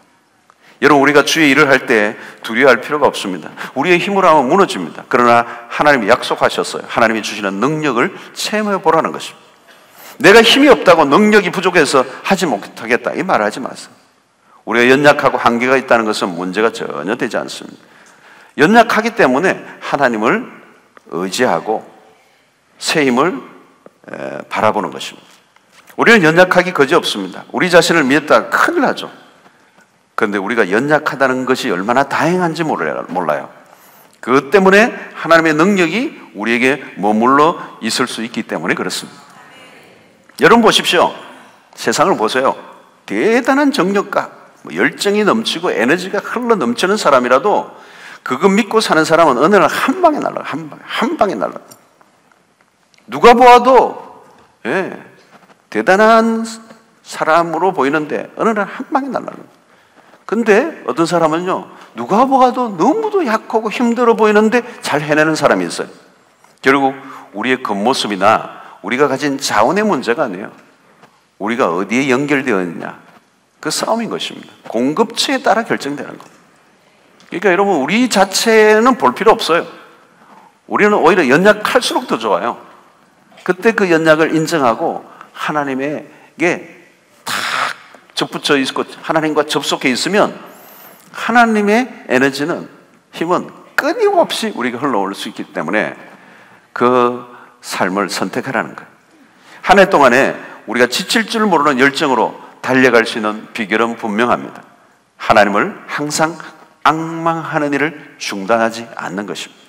여러분, 우리가 주의 일을 할 때 두려워할 필요가 없습니다. 우리의 힘으로 하면 무너집니다. 그러나 하나님이 약속하셨어요. 하나님이 주시는 능력을 체험해 보라는 것입니다. 내가 힘이 없다고 능력이 부족해서 하지 못하겠다, 이 말 하지 마세요. 우리가 연약하고 한계가 있다는 것은 문제가 전혀 되지 않습니다. 연약하기 때문에 하나님을 의지하고 새 힘을 바라보는 것입니다. 우리는 연약하기 거지없습니다. 우리 자신을 믿었다가 큰일 나죠. 그런데 우리가 연약하다는 것이 얼마나 다행한지 몰라요. 그것 때문에 하나님의 능력이 우리에게 머물러 있을 수 있기 때문에 그렇습니다. 여러분 보십시오. 세상을 보세요. 대단한 정력과 열정이 넘치고 에너지가 흘러 넘치는 사람이라도 그거 믿고 사는 사람은 어느 날 한 방에 날아가. 한 방에 날아가. 누가 보아도 대단한 사람으로 보이는데 어느 날 한 방에 날아가. 근데 어떤 사람은요, 누가 보아도 너무도 약하고 힘들어 보이는데 잘 해내는 사람이 있어요. 결국 우리의 겉모습이나 우리가 가진 자원의 문제가 아니에요. 우리가 어디에 연결되어 있느냐, 그 싸움인 것입니다. 공급처에 따라 결정되는 것. 그러니까 여러분, 우리 자체는 볼 필요 없어요. 우리는 오히려 연약할수록 더 좋아요. 그때 그 연약을 인정하고 하나님에게 탁 접붙여 있고 하나님과 접속해 있으면 하나님의 에너지는, 힘은 끊임없이 우리가 흘러올 수 있기 때문에 그 삶을 선택하라는 거예요. 한 해 동안에 우리가 지칠 줄 모르는 열정으로 달려갈 수 있는 비결은 분명합니다. 하나님을 항상 앙망하는 일을 중단하지 않는 것입니다.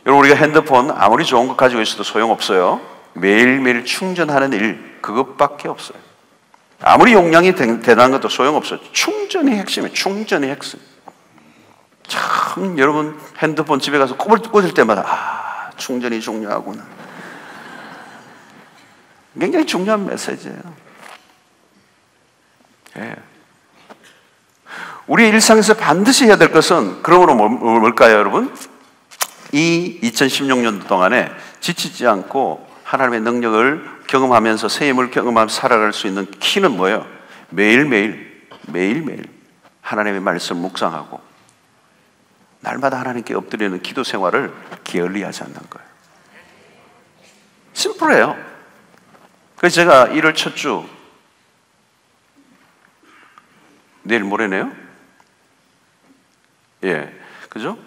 여러분, 우리가 핸드폰 아무리 좋은 것 가지고 있어도 소용없어요. 매일매일 충전하는 일, 그것밖에 없어요. 아무리 용량이 대단한 것도 소용없어요. 충전이 핵심이에요. 충전이 핵심. 참 여러분 핸드폰 집에 가서 꽂을 때마다 충전이 중요하구나. 굉장히 중요한 메시지예요. 예. 우리 일상에서 반드시 해야 될 것은 그러므로 뭘까요, 여러분? 이 2016년도 동안에 지치지 않고 하나님의 능력을 경험하면서 새 힘을 경험하면서 살아갈 수 있는 키는 뭐예요? 매일매일 하나님의 말씀을 묵상하고 날마다 하나님께 엎드리는 기도 생활을 게을리하지 않는 거예요. 심플해요. 그래서 제가 1월 첫 주, 내일 모레네요? 예, 그죠?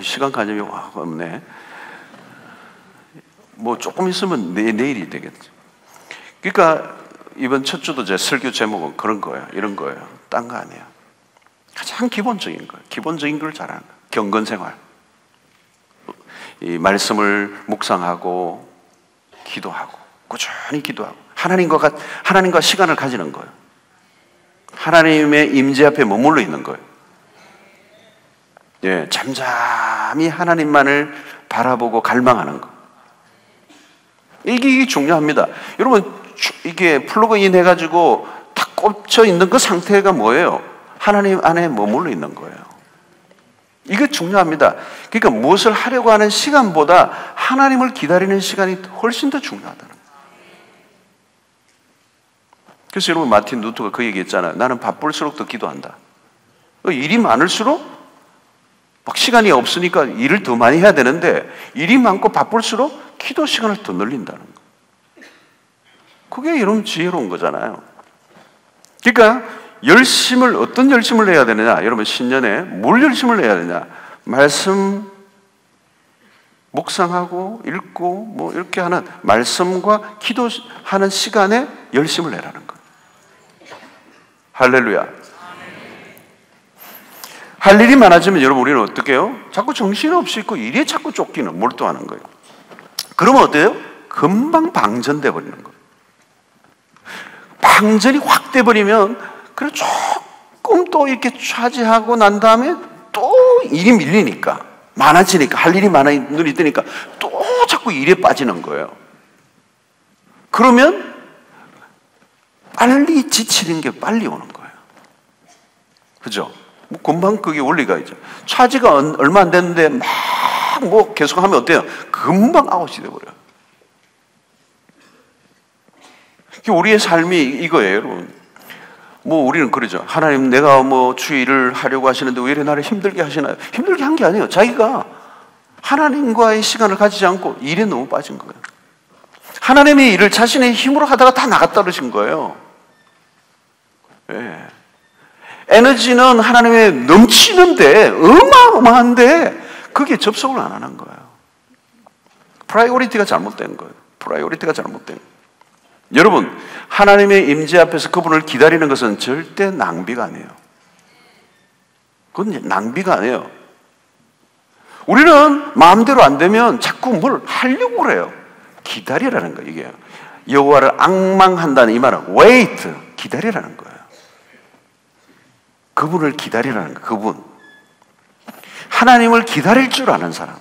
시간 가념이 없네. 뭐 조금 있으면 내일이 되겠죠. 그러니까 이번 첫 주도 제 설교 제목은 그런 거예요. 이런 거예요. 딴 거 아니에요. 가장 기본적인 거예요. 기본적인 걸 잘하는 거예요. 경건 생활. 이 말씀을 묵상하고 기도하고 꾸준히 기도하고 하나님과 시간을 가지는 거예요. 하나님의 임재 앞에 머물러 있는 거예요. 예, 잠잠히 하나님만을 바라보고 갈망하는 거. 이게 중요합니다. 여러분, 이게 플러그인 해가지고 딱 꽂혀 있는 그 상태가 뭐예요? 하나님 안에 머물러 있는 거예요. 이게 중요합니다. 그러니까 무엇을 하려고 하는 시간보다 하나님을 기다리는 시간이 훨씬 더 중요하다는 거예요. 그래서 여러분, 마틴 루터가 그 얘기 했잖아요. 나는 바쁠수록 더 기도한다. 일이 많을수록 막 시간이 없으니까 일을 더 많이 해야 되는데 일이 많고 바쁠수록 기도 시간을 더 늘린다는 거예요. 그게 여러분 지혜로운 거잖아요. 그러니까 어떤 열심을 해야 되느냐? 여러분 신년에 뭘 열심을 해야 되냐? 말씀 묵상하고 읽고 뭐 이렇게 하는 말씀과 기도하는 시간에 열심을 내라는 거예요. 할렐루야. 할 일이 많아지면 여러분 우리는 어떻게 해요? 자꾸 정신없이 있고 일에 자꾸 쫓기는 몰두하는 거예요. 그러면 어때요? 금방 방전돼 버리는 거예요. 방전이 확 돼버리면 그래 조금 또 이렇게 차지하고 난 다음에 또 일이 밀리니까 많아지니까 할 일이 많아 눈이 뜨니까 또 자꾸 일에 빠지는 거예요. 그러면 빨리 지치는 게 빨리 오는 거예요. 그죠? 금방 그게 원리가 있죠. 차지가 얼마 안 됐는데 막 뭐 계속 하면 어때요? 금방 아웃이 돼버려요. 우리의 삶이 이거예요, 여러분. 뭐 우리는 그러죠. 하나님, 내가 뭐 주일을 하려고 하시는데 왜 이래 나를 힘들게 하시나요? 힘들게 한 게 아니에요. 자기가 하나님과의 시간을 가지지 않고 일에 너무 빠진 거예요. 하나님의 일을 자신의 힘으로 하다가 다 나갔다 그러신 거예요. 예. 에너지는 하나님의 넘치는데 어마어마한데 그게 접속을 안 하는 거예요. 프라이오리티가 잘못된 거예요. 여러분, 하나님의 임재 앞에서 그분을 기다리는 것은 절대 낭비가 아니에요. 그건 낭비가 아니에요. 우리는 마음대로 안 되면 자꾸 뭘 하려고 그래요. 기다리라는 거예요. 이게 여호와를 앙망한다는 이 말은 wait, 기다리라는 거예요. 그분을 기다리라는 거예요. 그분. 하나님을 기다릴 줄 아는 사람.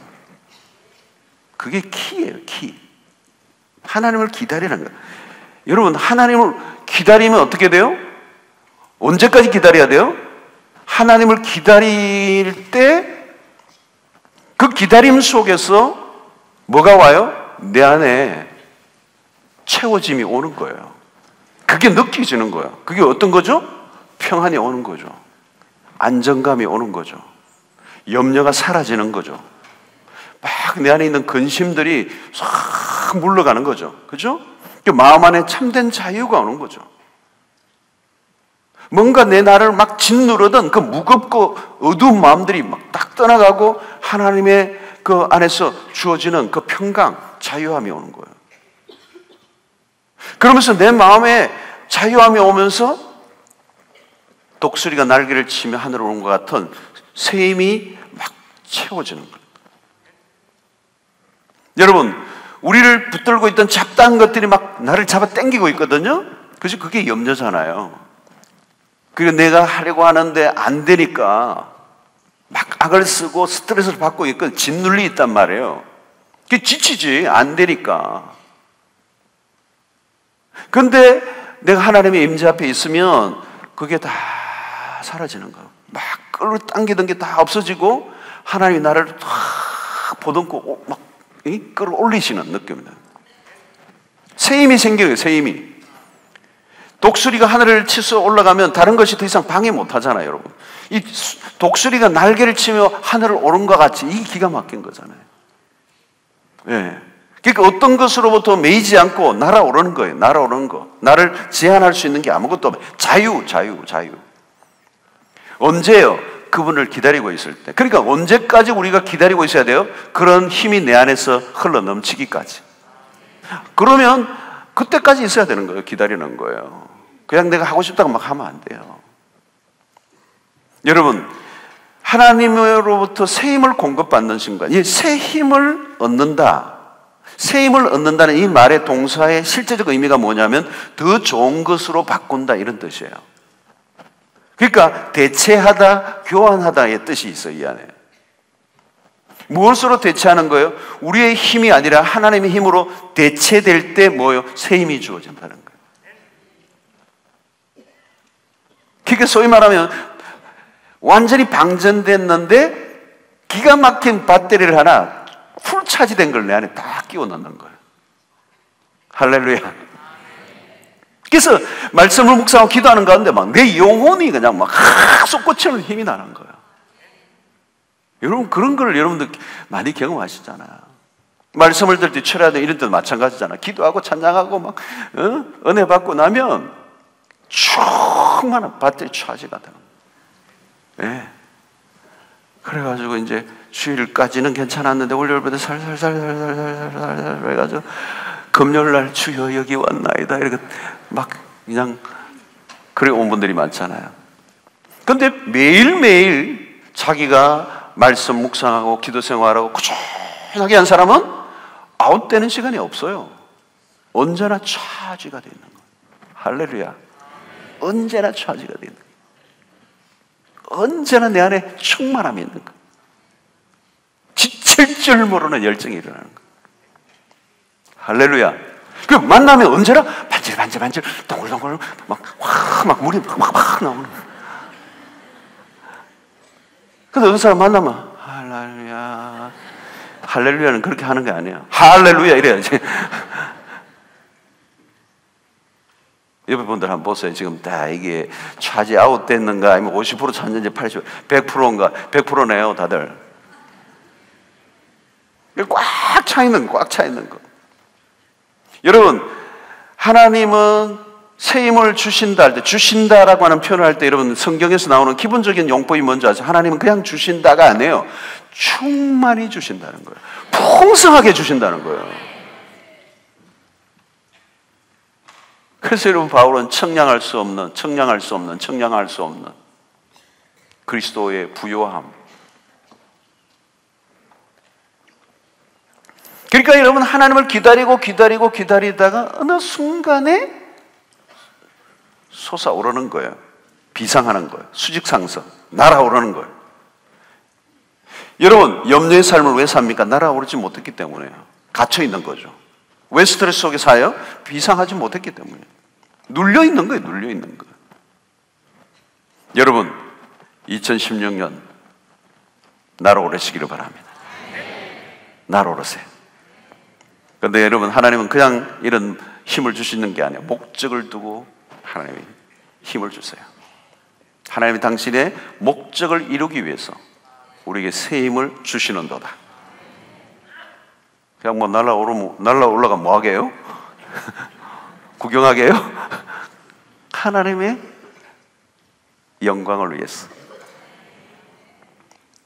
그게 키예요. 키. 하나님을 기다리라는 거예요. 여러분, 하나님을 기다리면 어떻게 돼요? 언제까지 기다려야 돼요? 하나님을 기다릴 때 그 기다림 속에서 뭐가 와요? 내 안에 채워짐이 오는 거예요. 그게 느껴지는 거예요. 그게 어떤 거죠? 평안이 오는 거죠. 안정감이 오는 거죠. 염려가 사라지는 거죠. 막 내 안에 있는 근심들이 싹 물러가는 거죠. 그죠? 마음 안에 참된 자유가 오는 거죠. 뭔가 내 나를 막 짓누르던 그 무겁고 어두운 마음들이 막 딱 떠나가고 하나님의 그 안에서 주어지는 그 평강, 자유함이 오는 거예요. 그러면서 내 마음에 자유함이 오면서 독수리가 날개를 치며 하늘을 오는 것 같은 새 힘이 막 채워지는 거예요. 여러분, 우리를 붙들고 있던 잡다한 것들이 막 나를 잡아 당기고 있거든요. 그래서 그게 염려잖아요. 그리고 내가 하려고 하는데 안 되니까 막 악을 쓰고 스트레스를 받고 있고 짓눌리 있단 말이에요. 그게 지치지, 안 되니까. 근데 내가 하나님의 임재 앞에 있으면 그게 다 사라지는 거예요. 막 끌어당기던 게 다 없어지고 하나님이 나를 탁 보듬고 막 끌어올리시는 느낌입니다. 새 힘이 생겨요, 새 힘이. 독수리가 하늘을 치서 올라가면 다른 것이 더 이상 방해 못 하잖아요, 여러분. 이 독수리가 날개를 치며 하늘을 오른 것 같이 이 기가 막힌 거잖아요. 예. 그러니까 어떤 것으로부터 매이지 않고 날아오르는 거예요. 날아오르는 거. 나를 제한할 수 있는 게 아무것도 없어요. 자유. 언제요? 그분을 기다리고 있을 때. 그러니까 언제까지 우리가 기다리고 있어야 돼요? 그런 힘이 내 안에서 흘러 넘치기까지. 그러면 그때까지 있어야 되는 거예요. 기다리는 거예요. 그냥 내가 하고 싶다고 막 하면 안 돼요. 여러분, 하나님으로부터 새 힘을 공급받는 순간, 이 새 힘을 얻는다. 새 힘을 얻는다는 이 말의 동사의 실제적 의미가 뭐냐면 더 좋은 것으로 바꾼다, 이런 뜻이에요. 그러니까 대체하다, 교환하다의 뜻이 있어요, 이 안에. 무엇으로 대체하는 거예요? 우리의 힘이 아니라 하나님의 힘으로 대체될 때 뭐예요? 새 힘이 주어진다는 거예요. 그러니까 소위 말하면 완전히 방전됐는데 기가 막힌 배터리를 하나 풀 차지된 걸 내 안에 딱 끼워 넣는 거예요. 할렐루야. 그래서 말씀을 묵상하고 기도하는 가운데 막 내 영혼이 그냥 막 솟구치는 힘이 나는 거예요. 여러분, 그런 걸 여러분들 많이 경험하시잖아요. 말씀을 들 때, 철야도 이런 때도 마찬가지잖아요. 기도하고 찬양하고 막 은혜 받고 나면 충만한 배터리 차지가 되는 거예요. 네. 그래가지고 이제 주일까지는 괜찮았는데 월요일부터 살살살살살살살 해가지고 금요일날 주여 여기 왔나이다 이렇게 막 그냥 그래 온 분들이 많잖아요. 근데 매일매일 자기가 말씀 묵상하고 기도 생활하고 꾸준하게 한 사람은 아웃되는 시간이 없어요. 언제나 차지가 되는 거예요. 할렐루야. 언제나 차지가 되는 거예요. 언제나 내 안에 충만함이 있는 거예요. 지칠 줄 모르는 열정이 일어나는 거예요. 할렐루야. 그 만나면 언제나 반질반질 동글동글 막 물이 막 나오는 거예요. 근데 어떤 사람 만나면 할렐루야. 할렐루야는 그렇게 하는 게 아니에요. 할렐루야 이래야지. 옆에 분들 한번 보세요. 지금 다 이게 차지 아웃 됐는가 아니면 50% 찼는지 80%, 100%인가 100%네요 다들. 꽉 차 있는 거. 여러분, 하나님은 새 힘을 주신다 할 때, 주신다라고 하는 표현을 할 때 여러분 성경에서 나오는 기본적인 용법이 뭔지 아세요? 하나님은 그냥 주신다가 아니에요. 충만히 주신다는 거예요. 풍성하게 주신다는 거예요. 그래서 여러분 바울은 청량할 수 없는 그리스도의 부요함. 그러니까 여러분 하나님을 기다리다가 어느 순간에 솟아오르는 거예요. 비상하는 거예요. 수직상승, 날아오르는 거예요. 여러분 염려의 삶을 왜 삽니까? 날아오르지 못했기 때문에요. 갇혀있는 거죠. 왜 스트레스 속에 사요? 비상하지 못했기 때문에. 눌려있는 거예요. 여러분 2016년 날아오르시기를 바랍니다. 날아오르세요. 그런데 여러분 하나님은 그냥 이런 힘을 주시는 게 아니에요. 목적을 두고 하나님이 힘을 주세요. 하나님이 당신의 목적을 이루기 위해서 우리에게 새 힘을 주시는도다. 그냥 뭐 날아올라가 뭐 하게요? 구경하게요? 하나님의 영광을 위해서.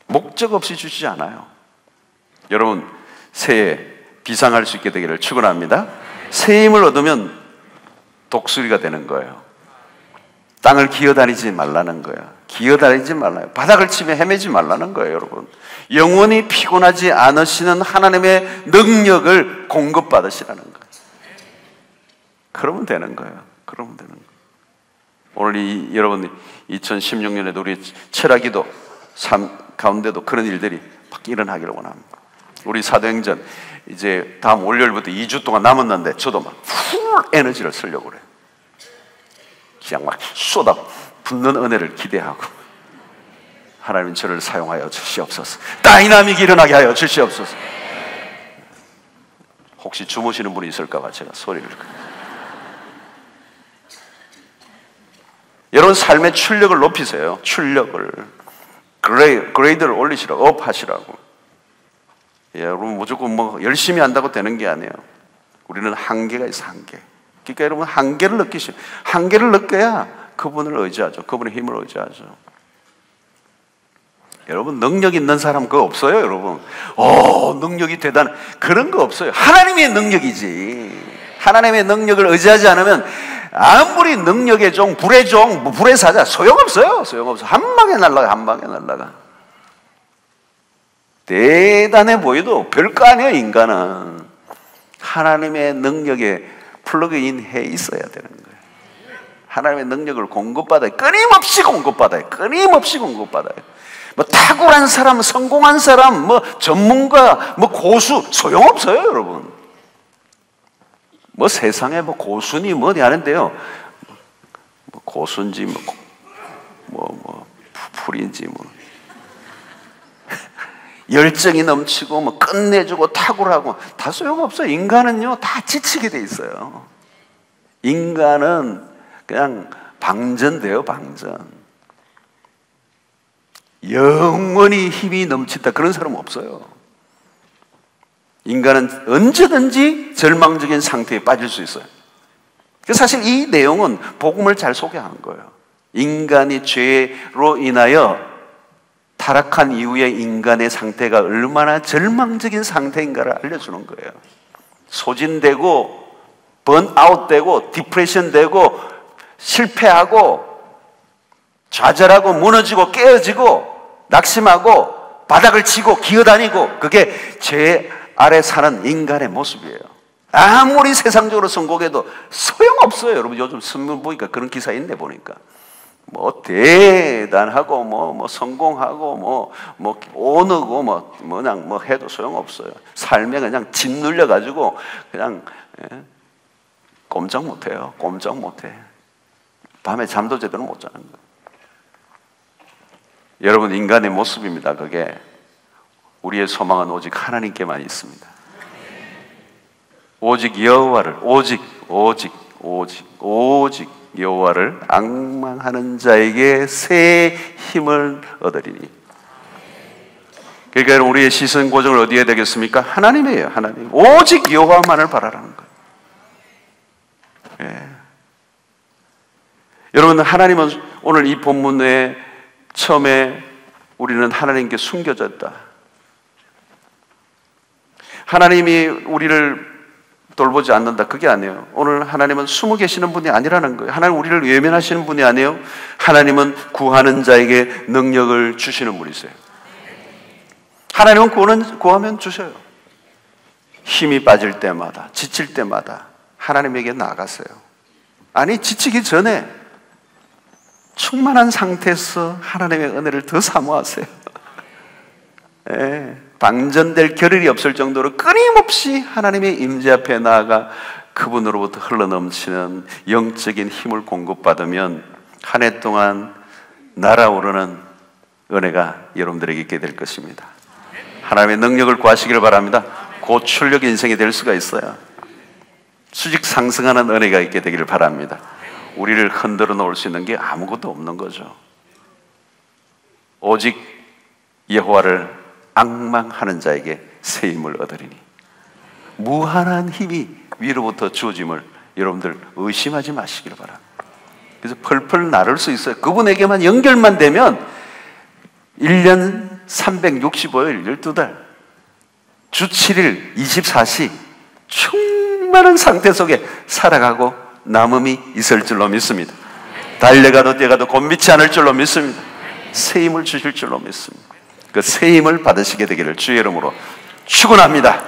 목적 없이 주시지 않아요. 여러분 새해 비상할 수 있게 되기를 축원합니다. 새 힘을 얻으면 독수리가 되는 거예요. 땅을 기어다니지 말라는 거예요. 기어다니지 말라요. 바닥을 치며 헤매지 말라는 거예요, 여러분. 영원히 피곤하지 않으시는 하나님의 능력을 공급받으시라는 거예요. 그러면 되는 거예요. 오늘 여러분 2016년에도 우리 철야기도 삶 가운데도 그런 일들이 막 일어나기를 원합니다. 우리 사도행전 이제 다음 월요일부터 2주 동안 남았는데 저도 막 풀 에너지를 쓰려고 그래요. 그냥 막 쏟아 붓는 은혜를 기대하고, 하나님 저를 사용하여 주시옵소서. 다이나믹이 일어나게 하여 주시옵소서. 혹시 주무시는 분이 있을까 봐 제가 소리를. 여러분 삶의 출력을 높이세요. 출력을. 그레이드를 올리시라고, 업 하시라고. 여러분 무조건 뭐 열심히 한다고 되는 게 아니에요. 우리는 한계가 있어, 한계. 그러니까 여러분 한계를 느끼시고, 한계를 느껴야 그분을 의지하죠. 그분의 힘을 의지하죠. 여러분 능력 있는 사람 그거 없어요, 여러분. 능력이 대단, 그런 거 없어요. 하나님의 능력이지. 하나님의 능력을 의지하지 않으면 아무리 능력의 종, 불의 종, 불의 사자 소용없어요. 소용없어. 한 방에 날아가, 한 방에 날아가. 대단해 보여도 별거 아니에요. 인간은 하나님의 능력에 플러그인 해 있어야 되는 거예요. 하나님의 능력을 공급받아요. 끊임없이 공급받아요. 끊임없이 공급받아요. 뭐 탁월한 사람, 성공한 사람, 뭐 전문가, 뭐 고수 소용없어요, 여러분. 뭐 세상에 뭐 고수니 뭐니 하는데요. 뭐 고수인지 풀인지 열정이 넘치고 뭐 끝내주고 탁월하고 다 소용없어요. 인간은요 다 지치게 돼 있어요. 인간은 그냥 방전돼요, 방전. 영원히 힘이 넘친다 그런 사람 없어요. 인간은 언제든지 절망적인 상태에 빠질 수 있어요. 사실 이 내용은 복음을 잘 소개한 거예요. 인간이 죄로 인하여 타락한 이후에 인간의 상태가 얼마나 절망적인 상태인가를 알려주는 거예요. 소진되고 번아웃되고 디프레션되고 실패하고 좌절하고 무너지고 깨어지고 낙심하고 바닥을 치고 기어다니고, 그게 죄 아래 사는 인간의 모습이에요. 아무리 세상적으로 성공해도 소용없어요. 여러분 요즘 신문 보니까 그런 기사 있네. 보니까 뭐 대단하고 뭐 성공하고 뭐 오너고 그냥 뭐 해도 소용없어요. 삶에 그냥 짓눌려 가지고 그냥 꼼짝 못해요. 꼼짝 못해. 밤에 잠도 제대로 못 자는 거예요. 여러분 인간의 모습입니다. 그게 우리의 소망은 오직 하나님께만 있습니다. 오직 여호와를 오직 여호와를 앙망하는 자에게 새 힘을 얻으리니. 그러니까 우리의 시선 고정을 어디에 되겠습니까? 하나님이에요. 하나님. 오직 여호와만을 바라라는 거예요. 예. 여러분 하나님은 오늘 이 본문에 처음에 우리는 하나님께 숨겨졌다. 하나님이 우리를 돌보지 않는다. 그게 아니에요. 오늘 하나님은 숨어 계시는 분이 아니라는 거예요. 하나님 우리를 외면하시는 분이 아니에요. 하나님은 구하는 자에게 능력을 주시는 분이세요. 하나님은 구하면 주셔요. 힘이 빠질 때마다, 지칠 때마다 하나님에게 나가세요. 아니 지치기 전에 충만한 상태에서 하나님의 은혜를 더 사모하세요. 예, 방전될 겨를이 없을 정도로 끊임없이 하나님의 임재 앞에 나아가 그분으로부터 흘러넘치는 영적인 힘을 공급받으면 한 해 동안 날아오르는 은혜가 여러분들에게 있게 될 것입니다. 하나님의 능력을 구하시기를 바랍니다. 고출력 인생이 될 수가 있어요. 수직 상승하는 은혜가 있게 되기를 바랍니다. 우리를 흔들어 놓을 수 있는 게 아무것도 없는 거죠. 오직 여호와를 앙망하는 자에게 새 힘을 얻으리니. 무한한 힘이 위로부터 주어짐을 여러분들 의심하지 마시기를 바랍니다. 그래서 펄펄 나를 수 있어요. 그분에게만 연결만 되면 1년 365일 12달 주 7일 24시 충만한 상태 속에 살아가고 남음이 있을 줄로 믿습니다. 달려가도 뛰어가도 곤비치 않을 줄로 믿습니다. 새 힘을 주실 줄로 믿습니다. 그 새 힘을 받으시게 되기를 주의 이름으로 축원합니다.